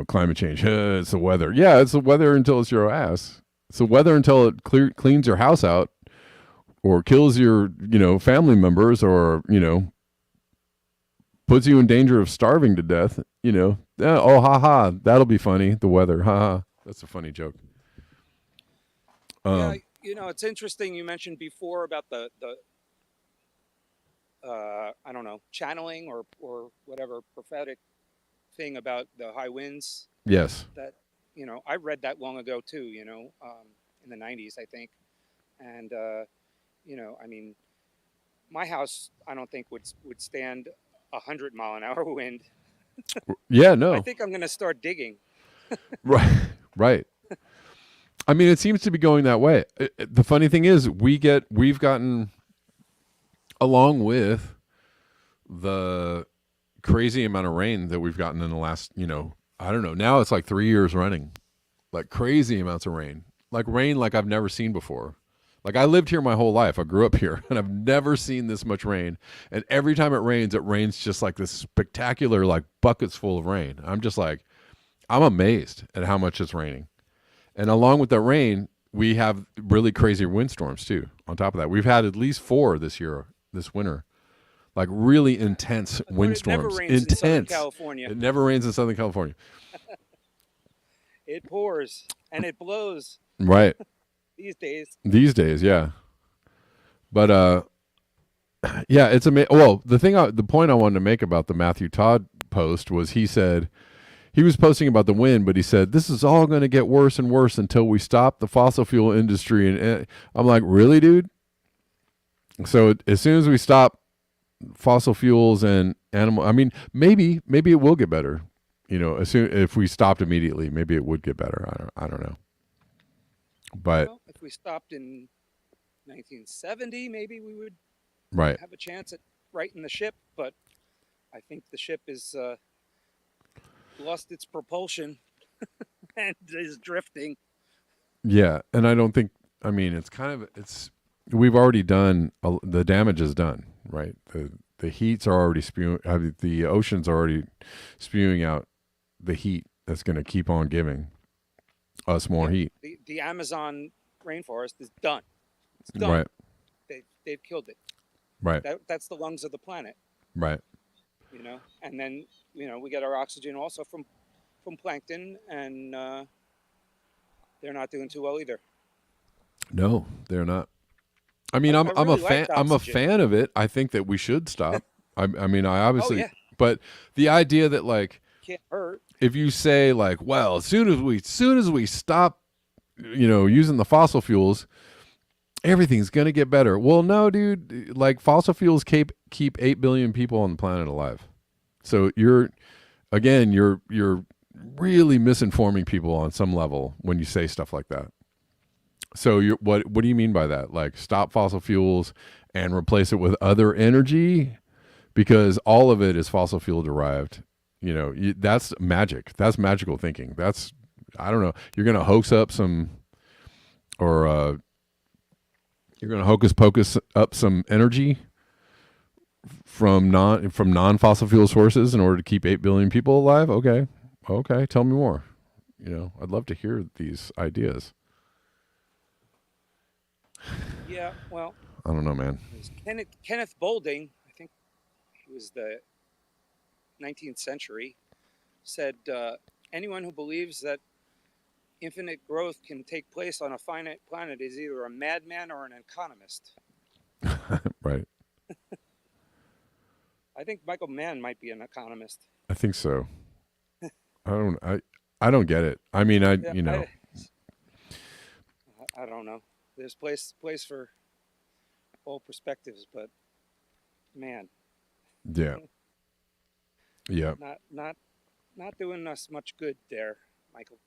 climate change, it's the weather. Yeah, it's the weather until it's your ass. It's the weather until it cleans your house out or kills your, family members or, puts you in danger of starving to death, oh, haha, that'll be funny, the weather, haha. That's a funny joke. Yeah, it's interesting. You mentioned before about the I don't know, channeling or whatever prophetic thing about the high winds. Yes. That, I read that long ago too, in the 90s, I think. And, I mean, my house, I don't think would stand 100-mile-an-hour wind. Yeah, no. I think I'm going to start digging. Right. I mean, it seems to be going that way. The funny thing is, we've gotten, along with the crazy amount of rain that we've gotten in the last, I don't know. Now it's like 3 years running, like crazy amounts of rain, like I've never seen before. Like I lived here my whole life. I grew up here and I've never seen this much rain. And every time it rains just like this spectacular, like buckets full of rain. I'm just like, I'm amazed at how much it's raining. And along with the rain, we have really crazy windstorms too. On top of that, we've had at least 4 this winter, like really intense windstorms. It never rains in Southern California. It never rains in Southern California. It pours and it blows. Right. These days, yeah. But yeah, it's amazing. Well, the point I wanted to make about the Matthew Todd post was he said he was posting about the wind, but he said this is all going to get worse and worse until we stop the fossil fuel industry. And I'm like, really, dude? So as soon as we stop fossil fuels and animal, I mean, maybe it will get better. If we stopped immediately, maybe it would get better. I don't know. But if we stopped in 1970, maybe we would have a chance at righting the ship. But I think the ship is lost its propulsion and is drifting. Yeah, and I don't think. I mean, we've already done the damage is done. Right, the heats are already spewing. The oceans are already spewing out the heat that's going to keep on giving us more heat. The Amazon rainforest is done. It's done. Right. They've killed it. Right. That's the lungs of the planet. Right. And then we get our oxygen also from plankton, and they're not doing too well either. No, they're not. I mean, I'm a fan. I'm a fan of it. I think that we should stop. I mean, I obviously. Oh, yeah. But the idea that like can't hurt. If you say like, well, as soon as we stop, using the fossil fuels, everything's gonna get better. Well, no, dude. Like fossil fuels keep 8 billion people on the planet alive. So you're really misinforming people on some level when you say stuff like that. So what do you mean by that? Like stop fossil fuels and replace it with other energy, because all of it is fossil fuel derived. That's magic. That's magical thinking. That's, I don't know. You're going to hoax up some, or you're going to hocus pocus up some energy from non fossil fuel sources in order to keep 8 billion people alive. Okay, tell me more. I'd love to hear these ideas. Yeah, well, I don't know, man. Kenneth Boulding, I think he was the 19th century, said anyone who believes that infinite growth can take place on a finite planet is either a madman or an economist. Right. I think Michael Mann might be an economist. I think so. I don't get it. I mean, I don't know. There's place for all perspectives, but man. Yeah. Yeah. Not doing us much good there, Michael.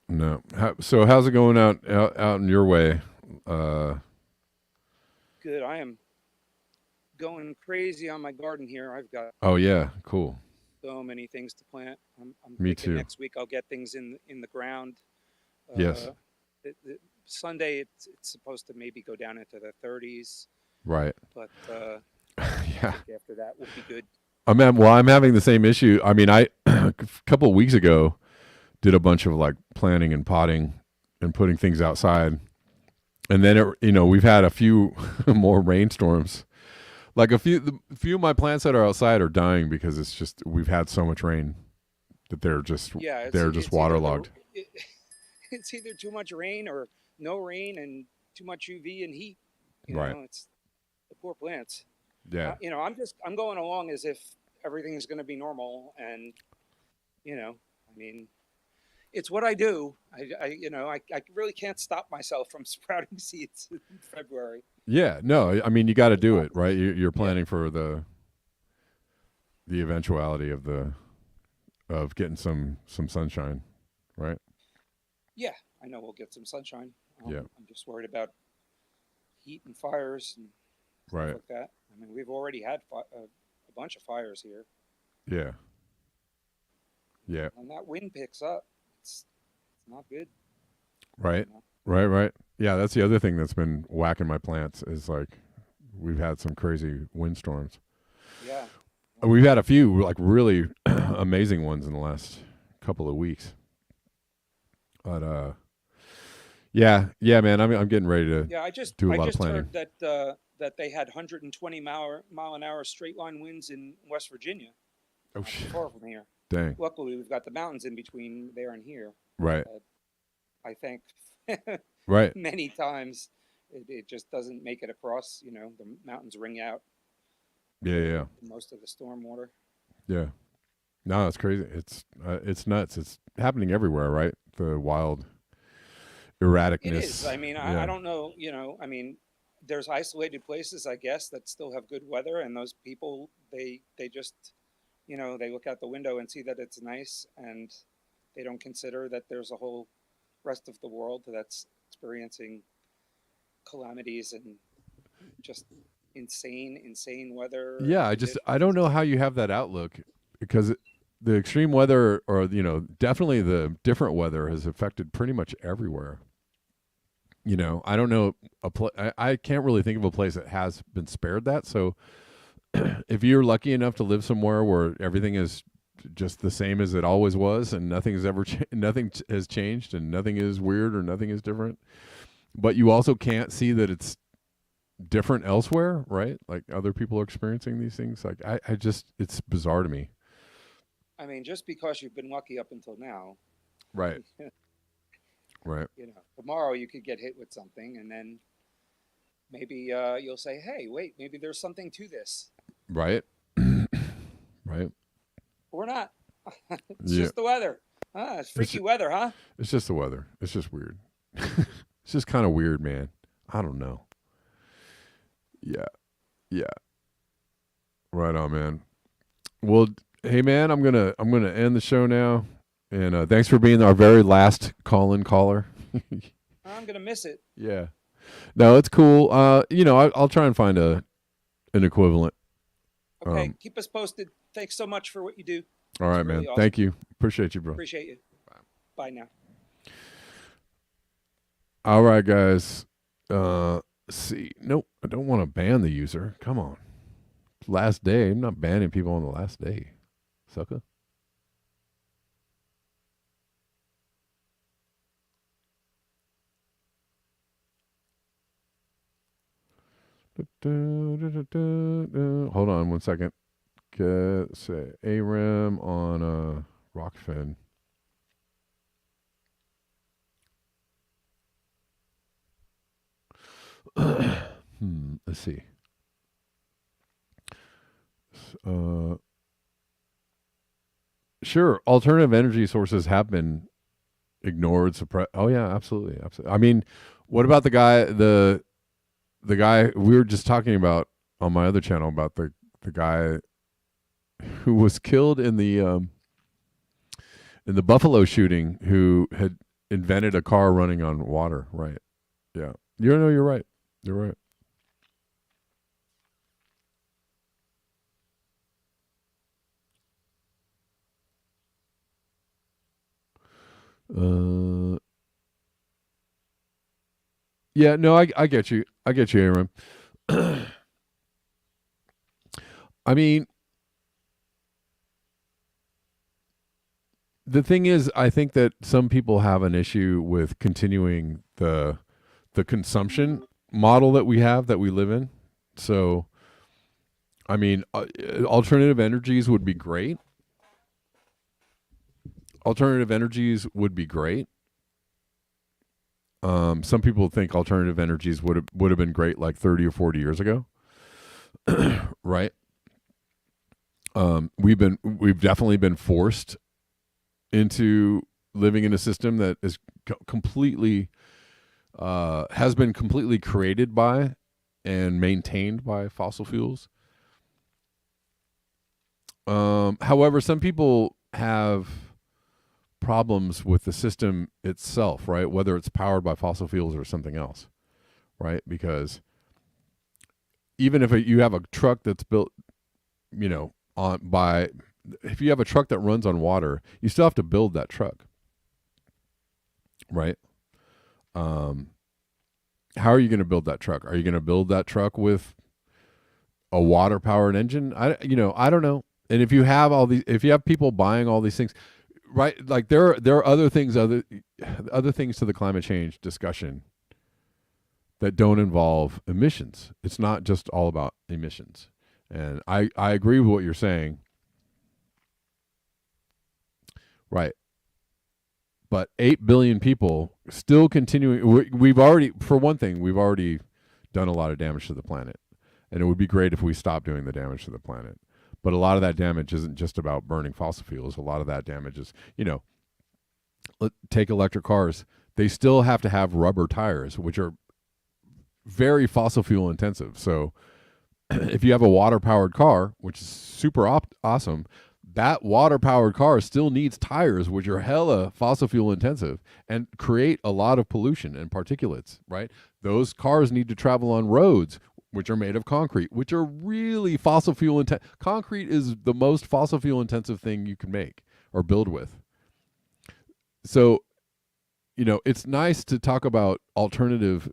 No. So how's it going out in your way? Good. I am going crazy on my garden here. I've got. Oh yeah, cool. So many things to plant. I'm Me too. Next week I'll get things in the ground. Yes. Sunday it's supposed to maybe go down into the 30s. Right. But yeah. After that will be good. I'm having the same issue. I mean, I a couple of weeks ago did a bunch of like planting and potting and putting things outside, and then we've had a few more rainstorms. Like the few of my plants that are outside are dying because it's just, we've had so much rain that they're just waterlogged. It's either too much rain or no rain and too much UV and heat. Right. It's the poor plants. Yeah. I'm going along as if everything's going to be normal, and I mean, it's what I do. I really can't stop myself from sprouting seeds in February. Yeah, no, I mean, you got to do it, right? You're planning for the eventuality of getting some sunshine, right? Yeah, I know we'll get some sunshine. Yeah. I'm just worried about heat and fires and stuff like that. I mean, we've already had a bunch of fires here. Yeah. Yeah. When that wind picks up, it's not good. Right. Right. Yeah, that's the other thing that's been whacking my plants is like we've had some crazy windstorms. Yeah. We've had a few like really amazing ones in the last couple of weeks. But yeah, man, I'm getting ready to do a lot of planning. I just heard that they had 120 mile an hour straight line winds in West Virginia. Oh shit. Far from here. Dang. Luckily, we've got the mountains in between there and here. Right. I think right. many times it just doesn't make it across. The mountains ring out. Yeah. Most of the storm water. Yeah. No, it's crazy. It's nuts. It's happening everywhere, right? The wild erraticness. It is. I mean, I don't know. I mean, there's isolated places, I guess, that still have good weather, and those people they just they look out the window and see that it's nice, and they don't consider that there's a whole rest of the world that's experiencing calamities and just insane weather. Yeah, I don't know how you have that outlook, because the extreme weather, or definitely the different weather, has affected pretty much everywhere. I don't know I can't really think of a place that has been spared that. So if you're lucky enough to live somewhere where everything is just the same as it always was, and nothing has changed, and nothing is weird or nothing is different, but you also can't see that it's different elsewhere, right? Like other people are experiencing these things. Like it's bizarre to me. I mean, just because you've been lucky up until now, right? Right. Tomorrow you could get hit with something, and then maybe you'll say, "Hey, wait, maybe there's something to this." Right. Right. Or not. It's just the weather. It's freaky weather, huh? It's just the weather. It's just weird. It's just kind of weird, man. I don't know. Yeah. Right on, man. Well, hey, man, I'm gonna end the show now, and thanks for being our very last call-in caller. I'm gonna miss it. Yeah. No, it's cool. I'll try and find an equivalent. Okay, keep us posted. Thanks so much for what you do. All right, It's really man. awesome. Thank you. Appreciate you, bro. Appreciate you. Bye now. All right, guys. See. Nope. I don't want to ban the user. Come on. Last day. I'm not banning people on the last day. Sucker. Hold on 1 second. Say ARAM on Rockfin. Let's see. Sure, alternative energy sources have been ignored, suppressed. Oh yeah, absolutely, absolutely. I mean, what about the guy we were just talking about on my other channel about the guy who was killed in the Buffalo shooting, who had invented a car running on water, right? Yeah. You're right. You're right. Yeah, no, I get you. I get you, Aaron. I mean, the thing is, I think that some people have an issue with continuing the consumption model that we have, that we live in. So, I mean, alternative energies would be great. Alternative energies would be great. Some people think alternative energies would have been great like 30 or 40 years ago, right? We've definitely been forced into living in a system that is completely has been completely created by and maintained by fossil fuels. However, some people have problems with the system itself, right? Whether it's powered by fossil fuels or something else, right? Because even if you have a truck that's built, if you have a truck that runs on water, you still have to build that truck, right? How are you going to build that truck? Are you going to build that truck with a water powered engine? I don't know. And if you have people buying all these things, right? Like there are other things to the climate change discussion that don't involve emissions. It's not just all about emissions. And I agree with what you're saying. Right. But 8 billion people still continuing. We've already done a lot of damage to the planet. And it would be great if we stopped doing the damage to the planet. But a lot of that damage isn't just about burning fossil fuels. A lot of that damage is, take electric cars. They still have to have rubber tires, which are very fossil fuel intensive. So if you have a water powered car, which is super awesome, that water powered car still needs tires, which are hella fossil fuel intensive and create a lot of pollution and particulates, right? Those cars need to travel on roads, which are made of concrete, which are really fossil fuel intensive. Concrete is the most fossil fuel intensive thing you can make or build with. So, it's nice to talk about alternative,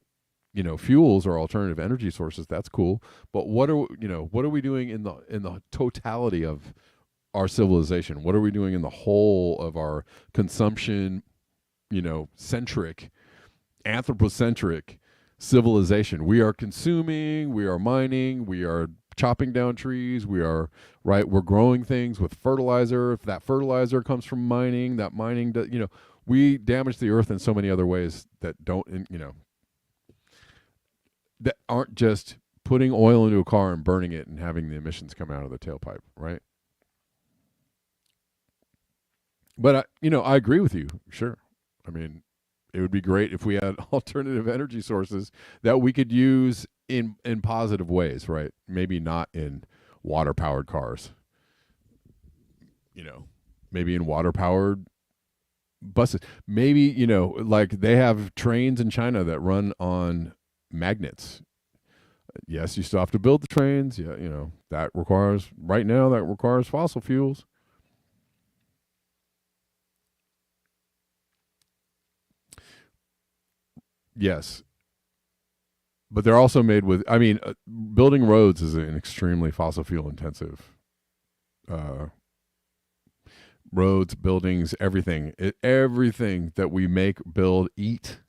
fuels or alternative energy sources. That's cool. But what are we doing in the totality of our civilization? What are we doing in the whole of our consumption, centric, anthropocentric civilization? We are consuming, we are mining, we are chopping down trees, we're growing things with fertilizer. If that fertilizer comes from mining, that mining does, we damage the earth in so many other ways that that aren't just putting oil into a car and burning it and having the emissions come out of the tailpipe, right? But I agree with you. Sure. I mean, it would be great if we had alternative energy sources that we could use in positive ways, right? Maybe not in water powered cars. Maybe in water powered buses. Maybe, like they have trains in China that run on magnets. Yes, you still have to build the trains. Yeah, that requires fossil fuels. Yes, but they're also made with. I mean, building roads is an extremely fossil fuel intensive. Roads, buildings, everything that we make, build, eat,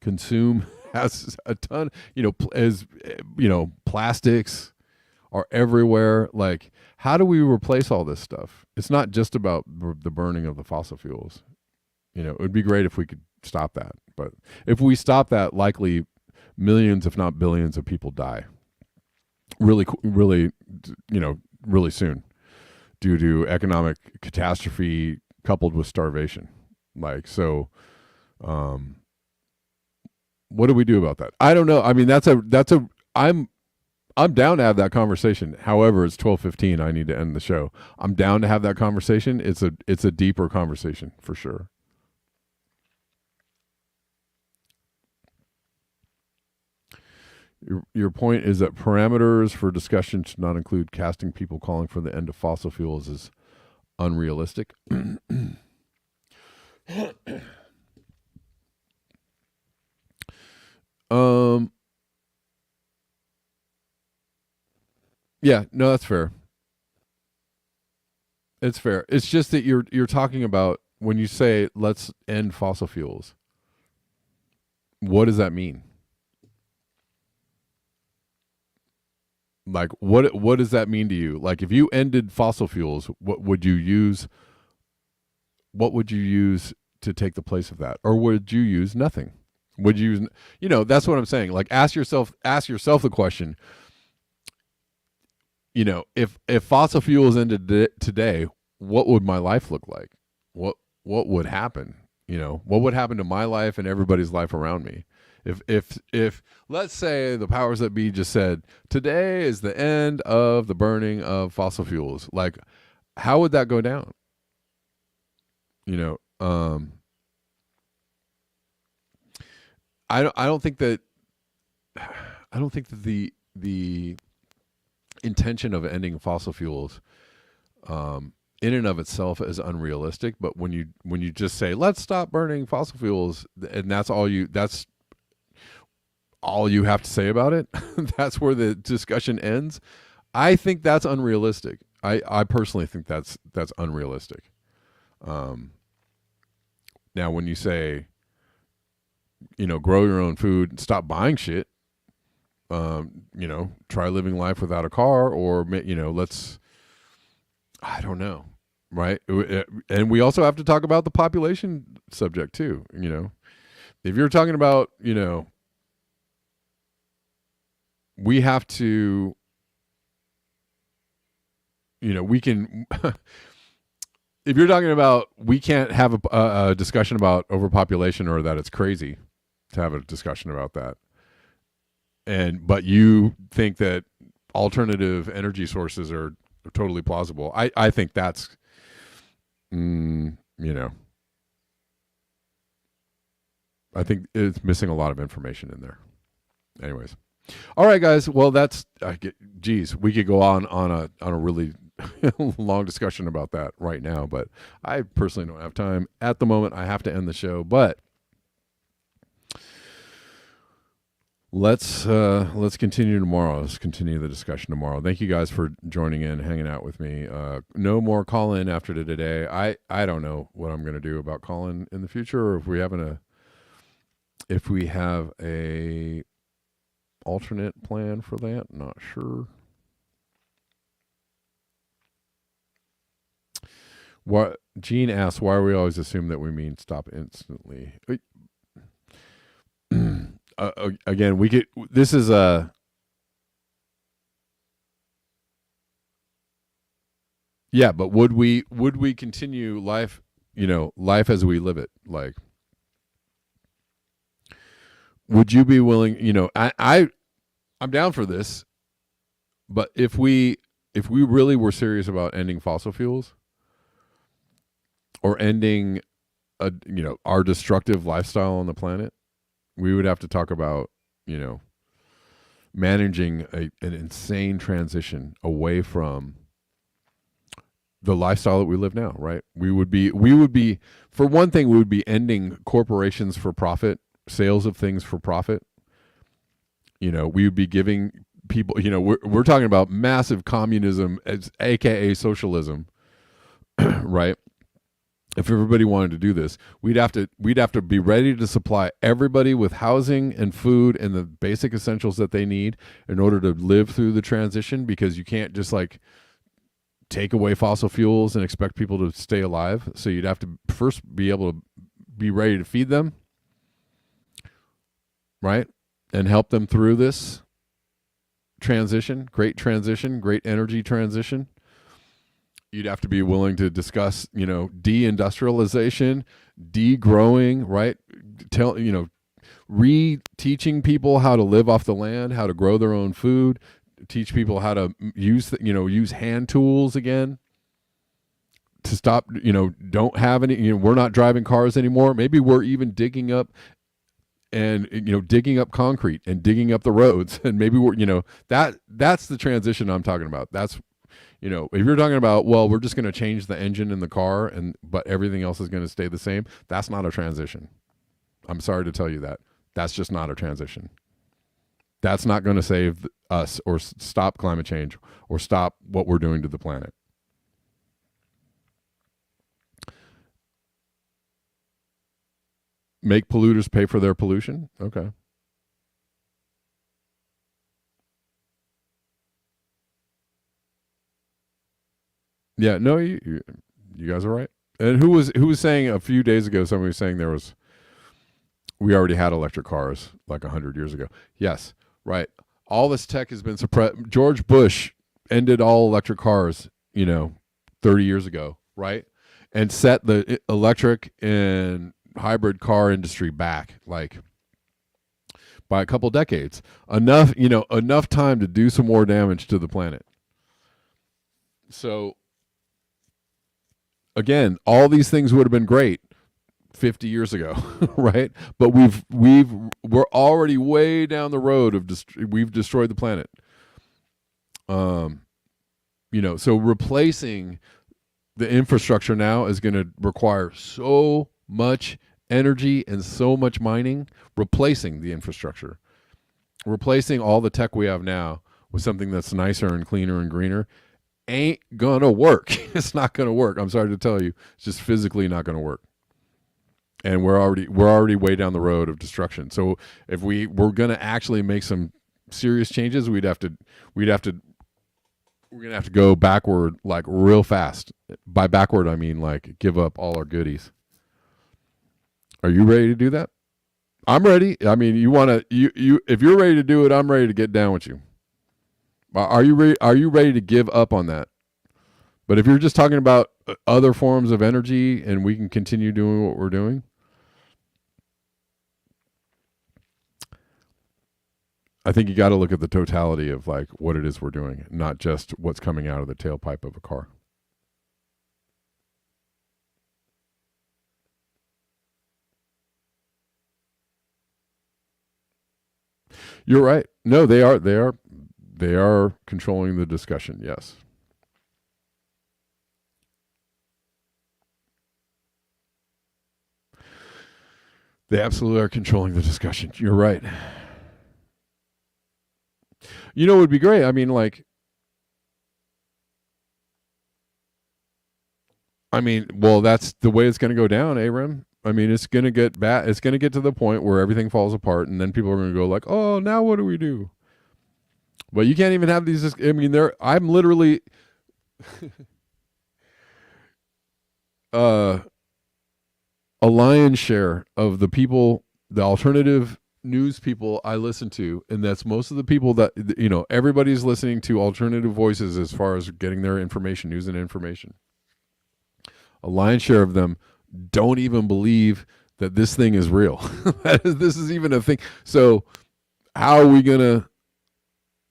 consume has a ton. Plastics are everywhere. Like, how do we replace all this stuff? It's not just about the burning of the fossil fuels. It would be great if we could stop that. But if we stop that, likely millions, if not billions, of people die really, really, really soon due to economic catastrophe coupled with starvation. Like, so, what do we do about that? I don't know. I mean, I'm down to have that conversation. However, it's 12:15. I need to end the show. I'm down to have that conversation. It's a deeper conversation for sure. Your point is that parameters for discussion should not include casting people calling for the end of fossil fuels is unrealistic. Yeah, no, that's fair. It's fair. It's just that you're talking about when you say let's end fossil fuels. What does that mean? Like, what does that mean to you? Like, if you ended fossil fuels, what would you use? What would you use to take the place of that, or would you use nothing? Would you use? That's what I'm saying. Like, ask yourself the question. If fossil fuels ended today, what would my life look like? What would happen? What would happen to my life and everybody's life around me? If let's say the powers that be just said today is the end of the burning of fossil fuels, like, how would that go down? I don't think that the intention of ending fossil fuels in and of itself is unrealistic. But when you just say let's stop burning fossil fuels, and that's all you have to say about it, that's where the discussion ends. I think that's unrealistic. I personally think that's unrealistic. Now, when you say, grow your own food, stop buying shit, try living life without a car, or, I don't know, right? And we also have to talk about the population subject too. If you're talking about, we have to, we can, if you're talking about, we can't have a discussion about overpopulation or that it's crazy to have a discussion about that. But you think that alternative energy sources are totally plausible. I think that's, I think it's missing a lot of information in there. Anyways. All right, guys. Well, we could go on a really long discussion about that right now, but I personally don't have time at the moment. I have to end the show, but let's continue tomorrow. Let's continue the discussion tomorrow. Thank you guys for joining in, hanging out with me. No more call in after today. I don't know what I'm going to do about call in the future, or if we have a alternate plan for that. Not sure. What Gene asks, why we always assume that we mean stop instantly. Again, we get, this is a, yeah, but would we continue life, life as we live it? Like, would you be willing, I'm down for this, but if we really were serious about ending fossil fuels or ending our destructive lifestyle on the planet, we would have to talk about, managing an insane transition away from the lifestyle that we live now, right? We would be, for one thing, we would be ending corporations for profit, sales of things for profit. We would be giving people, we're talking about massive communism, aka socialism, right? If everybody wanted to do this, we'd have to be ready to supply everybody with housing and food and the basic essentials that they need in order to live through the transition, because you can't just like take away fossil fuels and expect people to stay alive. So you'd have to first be able to be ready to feed them, right? And help them through this transition, great energy transition. You'd have to be willing to discuss, deindustrialization, degrowing, right? Re-teaching people how to live off the land, how to grow their own food, teach people how to use hand tools again, to stop, don't have any, we're not driving cars anymore. Maybe we're even digging up concrete and digging up the roads. And maybe we're, that's the transition I'm talking about. That's, if you're talking about, well, we're just going to change the engine in the car but everything else is going to stay the same, that's not a transition. I'm sorry to tell you that. That's just not a transition. That's not going to save us or stop climate change or stop what we're doing to the planet. Make polluters pay for their pollution? Okay. Yeah, no, you guys are right. And who was saying a few days ago? Somebody was saying we already had electric cars like 100 years ago. Yes, right. All this tech has been suppressed. George Bush ended all electric cars, 30 years ago, right? And set the electric and hybrid car industry back like by a couple decades. Enough time to do some more damage to the planet. So again, all these things would have been great 50 years ago, right? But we're already way down the road of we've destroyed the planet. So replacing the infrastructure now is going to require so much energy and so much mining. Replacing the infrastructure, replacing all the tech we have now with something that's nicer and cleaner and greener, ain't gonna work. It's not gonna work. I'm sorry to tell you, it's just physically not gonna work. And we're already way down the road of destruction. So if we're gonna actually make some serious changes, we're gonna have to go backward like real fast. By backward, I mean like give up all our goodies. Are you ready to do that? I'm ready. I mean, if you're ready to do it, I'm ready to get down with you. Are you ready to give up on that? But if you're just talking about other forms of energy and we can continue doing what we're doing, I think you got to look at the totality of like what it is we're doing, not just what's coming out of the tailpipe of a car. You're right. No, they are controlling the discussion. Yes. They absolutely are controlling the discussion. You're right. It would be great. I mean, well, that's the way it's going to go down, Aram. I mean, it's going to get bad. It's going to get to the point where everything falls apart, and then people are going to go like, "Oh, now what do we do?" But you can't even have these. I mean, I'm literally a lion's share of the people, the alternative news people I listen to, and that's most of the people that everybody's listening to alternative voices as far as getting their information, news and information. A lion's share of them don't even believe that this thing is real. This is even a thing. So how are we gonna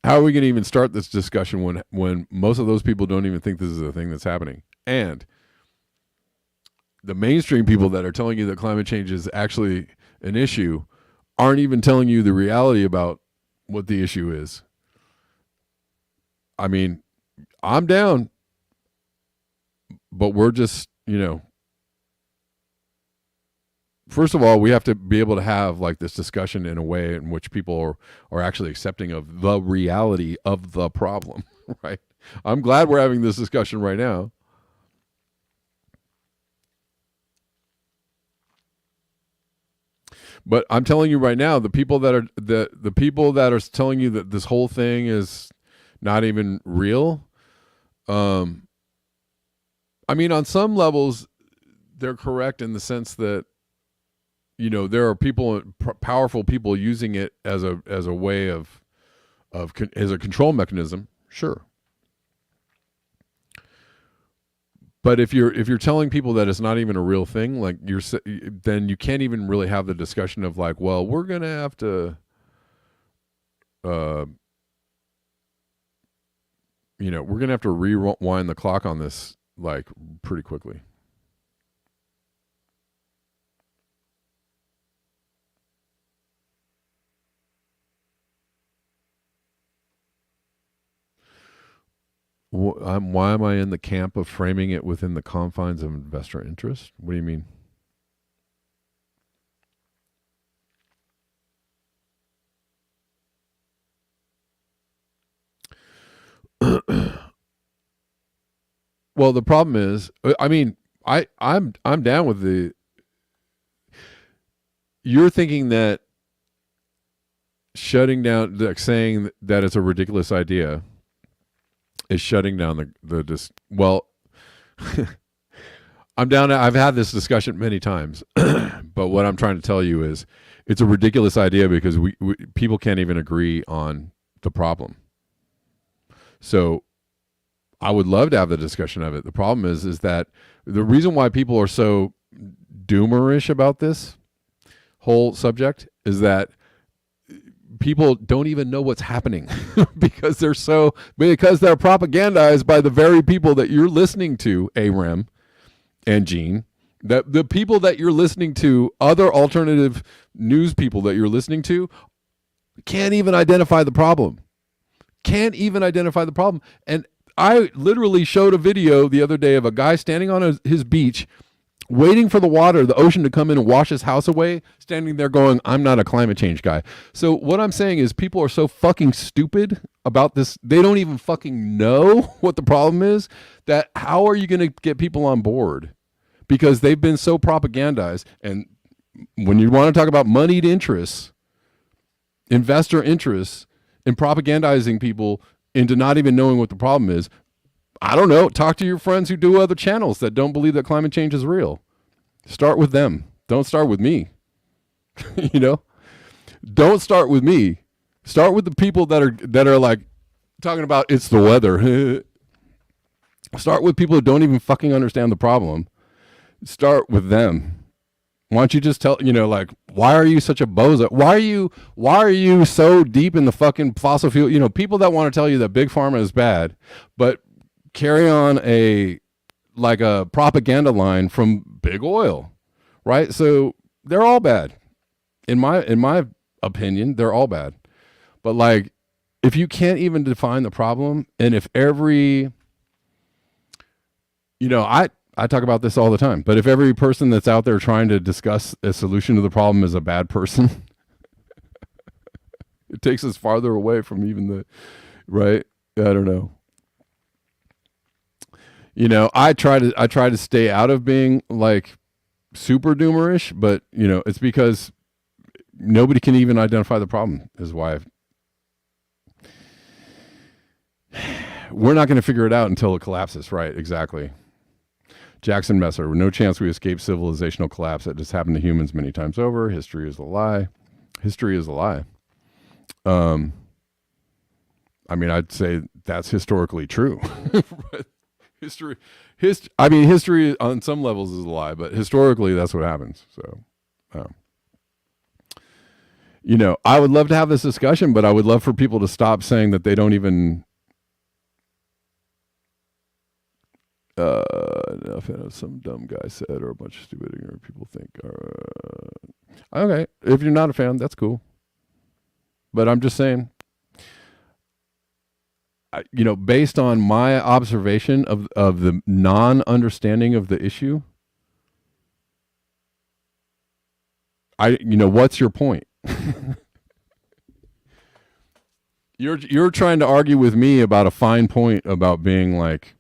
even start this discussion when most of those people don't even think this is a thing that's happening? And the mainstream people that are telling you that climate change is actually an issue aren't even telling you the reality about what the issue is. I mean, I'm down, but we're just, first of all, we have to be able to have like this discussion in a way in which people are actually accepting of the reality of the problem, right? I'm glad we're having this discussion right now. But I'm telling you right now, the people that are the people that are telling you that this whole thing is not even real, I mean, on some levels, they're correct in the sense that there are people, powerful people, using it as a way of as a control mechanism. Sure. But if you're telling people that it's not even a real thing, like then you can't even really have the discussion of like, well, we're gonna have to, we're gonna have to rewind the clock on this like pretty quickly. Why am I in the camp of framing it within the confines of investor interest? What do you mean? Well, the problem is, I mean, I'm down with the. You're thinking that shutting down, like saying that it's a ridiculous idea, is shutting down well. I'm down. I've had this discussion many times, but what I'm trying to tell you is, it's a ridiculous idea because we people can't even agree on the problem. So I would love to have the discussion of it. The problem is that the reason why people are so doomerish about this whole subject is that people don't even know what's happening because they're propagandized by the very people that you're listening to, Aram and Gene. That the people that you're listening to, other alternative news people that you're listening to, can't even identify the problem. And I literally showed a video the other day of a guy standing on his beach, waiting for the ocean to come in and wash his house away, standing there going, I'm not a climate change guy. So what I'm saying is people are so fucking stupid about this. They don't even fucking know what the problem is, that how are you going to get people on board? Because they've been so propagandized. And when you want to talk about moneyed interests, investor interests, in propagandizing people into not even knowing what the problem is, I don't know. Talk to your friends who do other channels that don't believe that climate change is real. Start with them. Don't start with me. Don't start with me. Start with the people that are like talking about it's the weather. Start with people who don't even fucking understand the problem. Start with them. Why don't you just tell, like, why are you such a bozo? Why are you so deep in the fucking fossil fuel? People that want to tell you that big pharma is bad, but carry on a propaganda line from big oil, right? So they're all bad. In my opinion, they're all bad. But like, if you can't even define the problem, and if every, I talk about this all the time, but if every person that's out there trying to discuss a solution to the problem is a bad person, it takes us farther away from even right? I don't know. I try to stay out of being like super doomerish, but it's because nobody can even identify the problem is why we're not going to figure it out until it collapses. Right. Exactly. Jackson Messer, no chance we escape civilizational collapse. That just happened to humans many times over. History is a lie. History is a lie. I mean, I'd say that's historically true. history on some levels is a lie, but historically that's what happens. So, I would love to have this discussion, but I would love for people to stop saying that they don't even nothing some dumb guy said or a bunch of stupid ignorant people think. Okay, if you're not a fan, that's cool. But I'm just saying, based on my observation of the non-understanding of the issue, what's your point? You're trying to argue with me about a fine point about being like,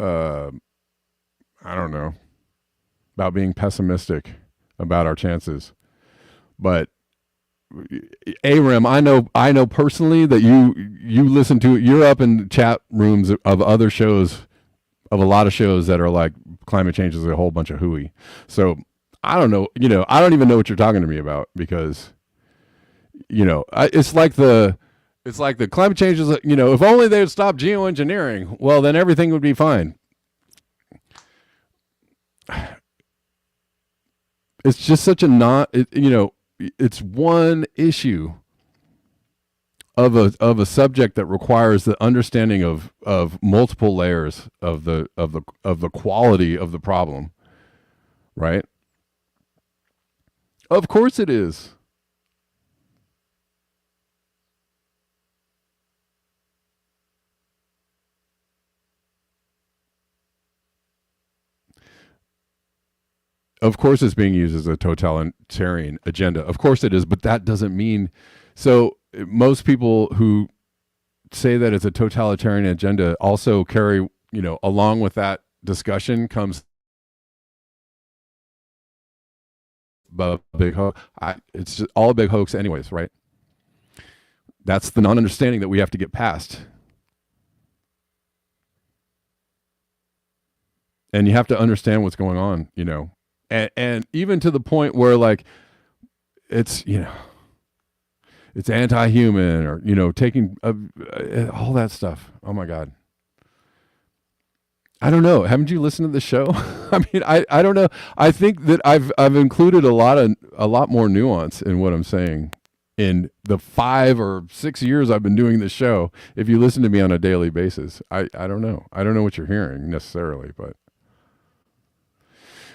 I don't know, about being pessimistic about our chances. But Aram, I know personally that you listen to it. You're up in chat rooms of other shows, of a lot of shows that are like climate change is a whole bunch of hooey. So I don't know, I don't even know what you're talking to me about, because it's like the climate change is, if only they would stop geoengineering, well, then everything would be fine. It's just such it's one issue of a subject that requires the understanding of multiple layers of the quality of the problem, right? Of course it is. Of course it's being used as a totalitarian agenda. Of course it is, but that doesn't mean... So most people who say that it's a totalitarian agenda also carry, along with that discussion comes a big hoax. It's just all a big hoax anyways, right? That's the non-understanding that we have to get past. And you have to understand what's going on, And even to the point where, like, it's, it's anti-human, or, taking all that stuff. Oh my God. I don't know. Haven't you listened to the show? I mean, I don't know. I think that I've included a lot more nuance in what I'm saying in the 5 or 6 years I've been doing this show. If you listen to me on a daily basis, I don't know. I don't know what you're hearing necessarily, but.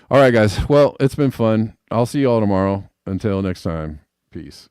All right, guys. Well, it's been fun. I'll see you all tomorrow. Until next time, peace.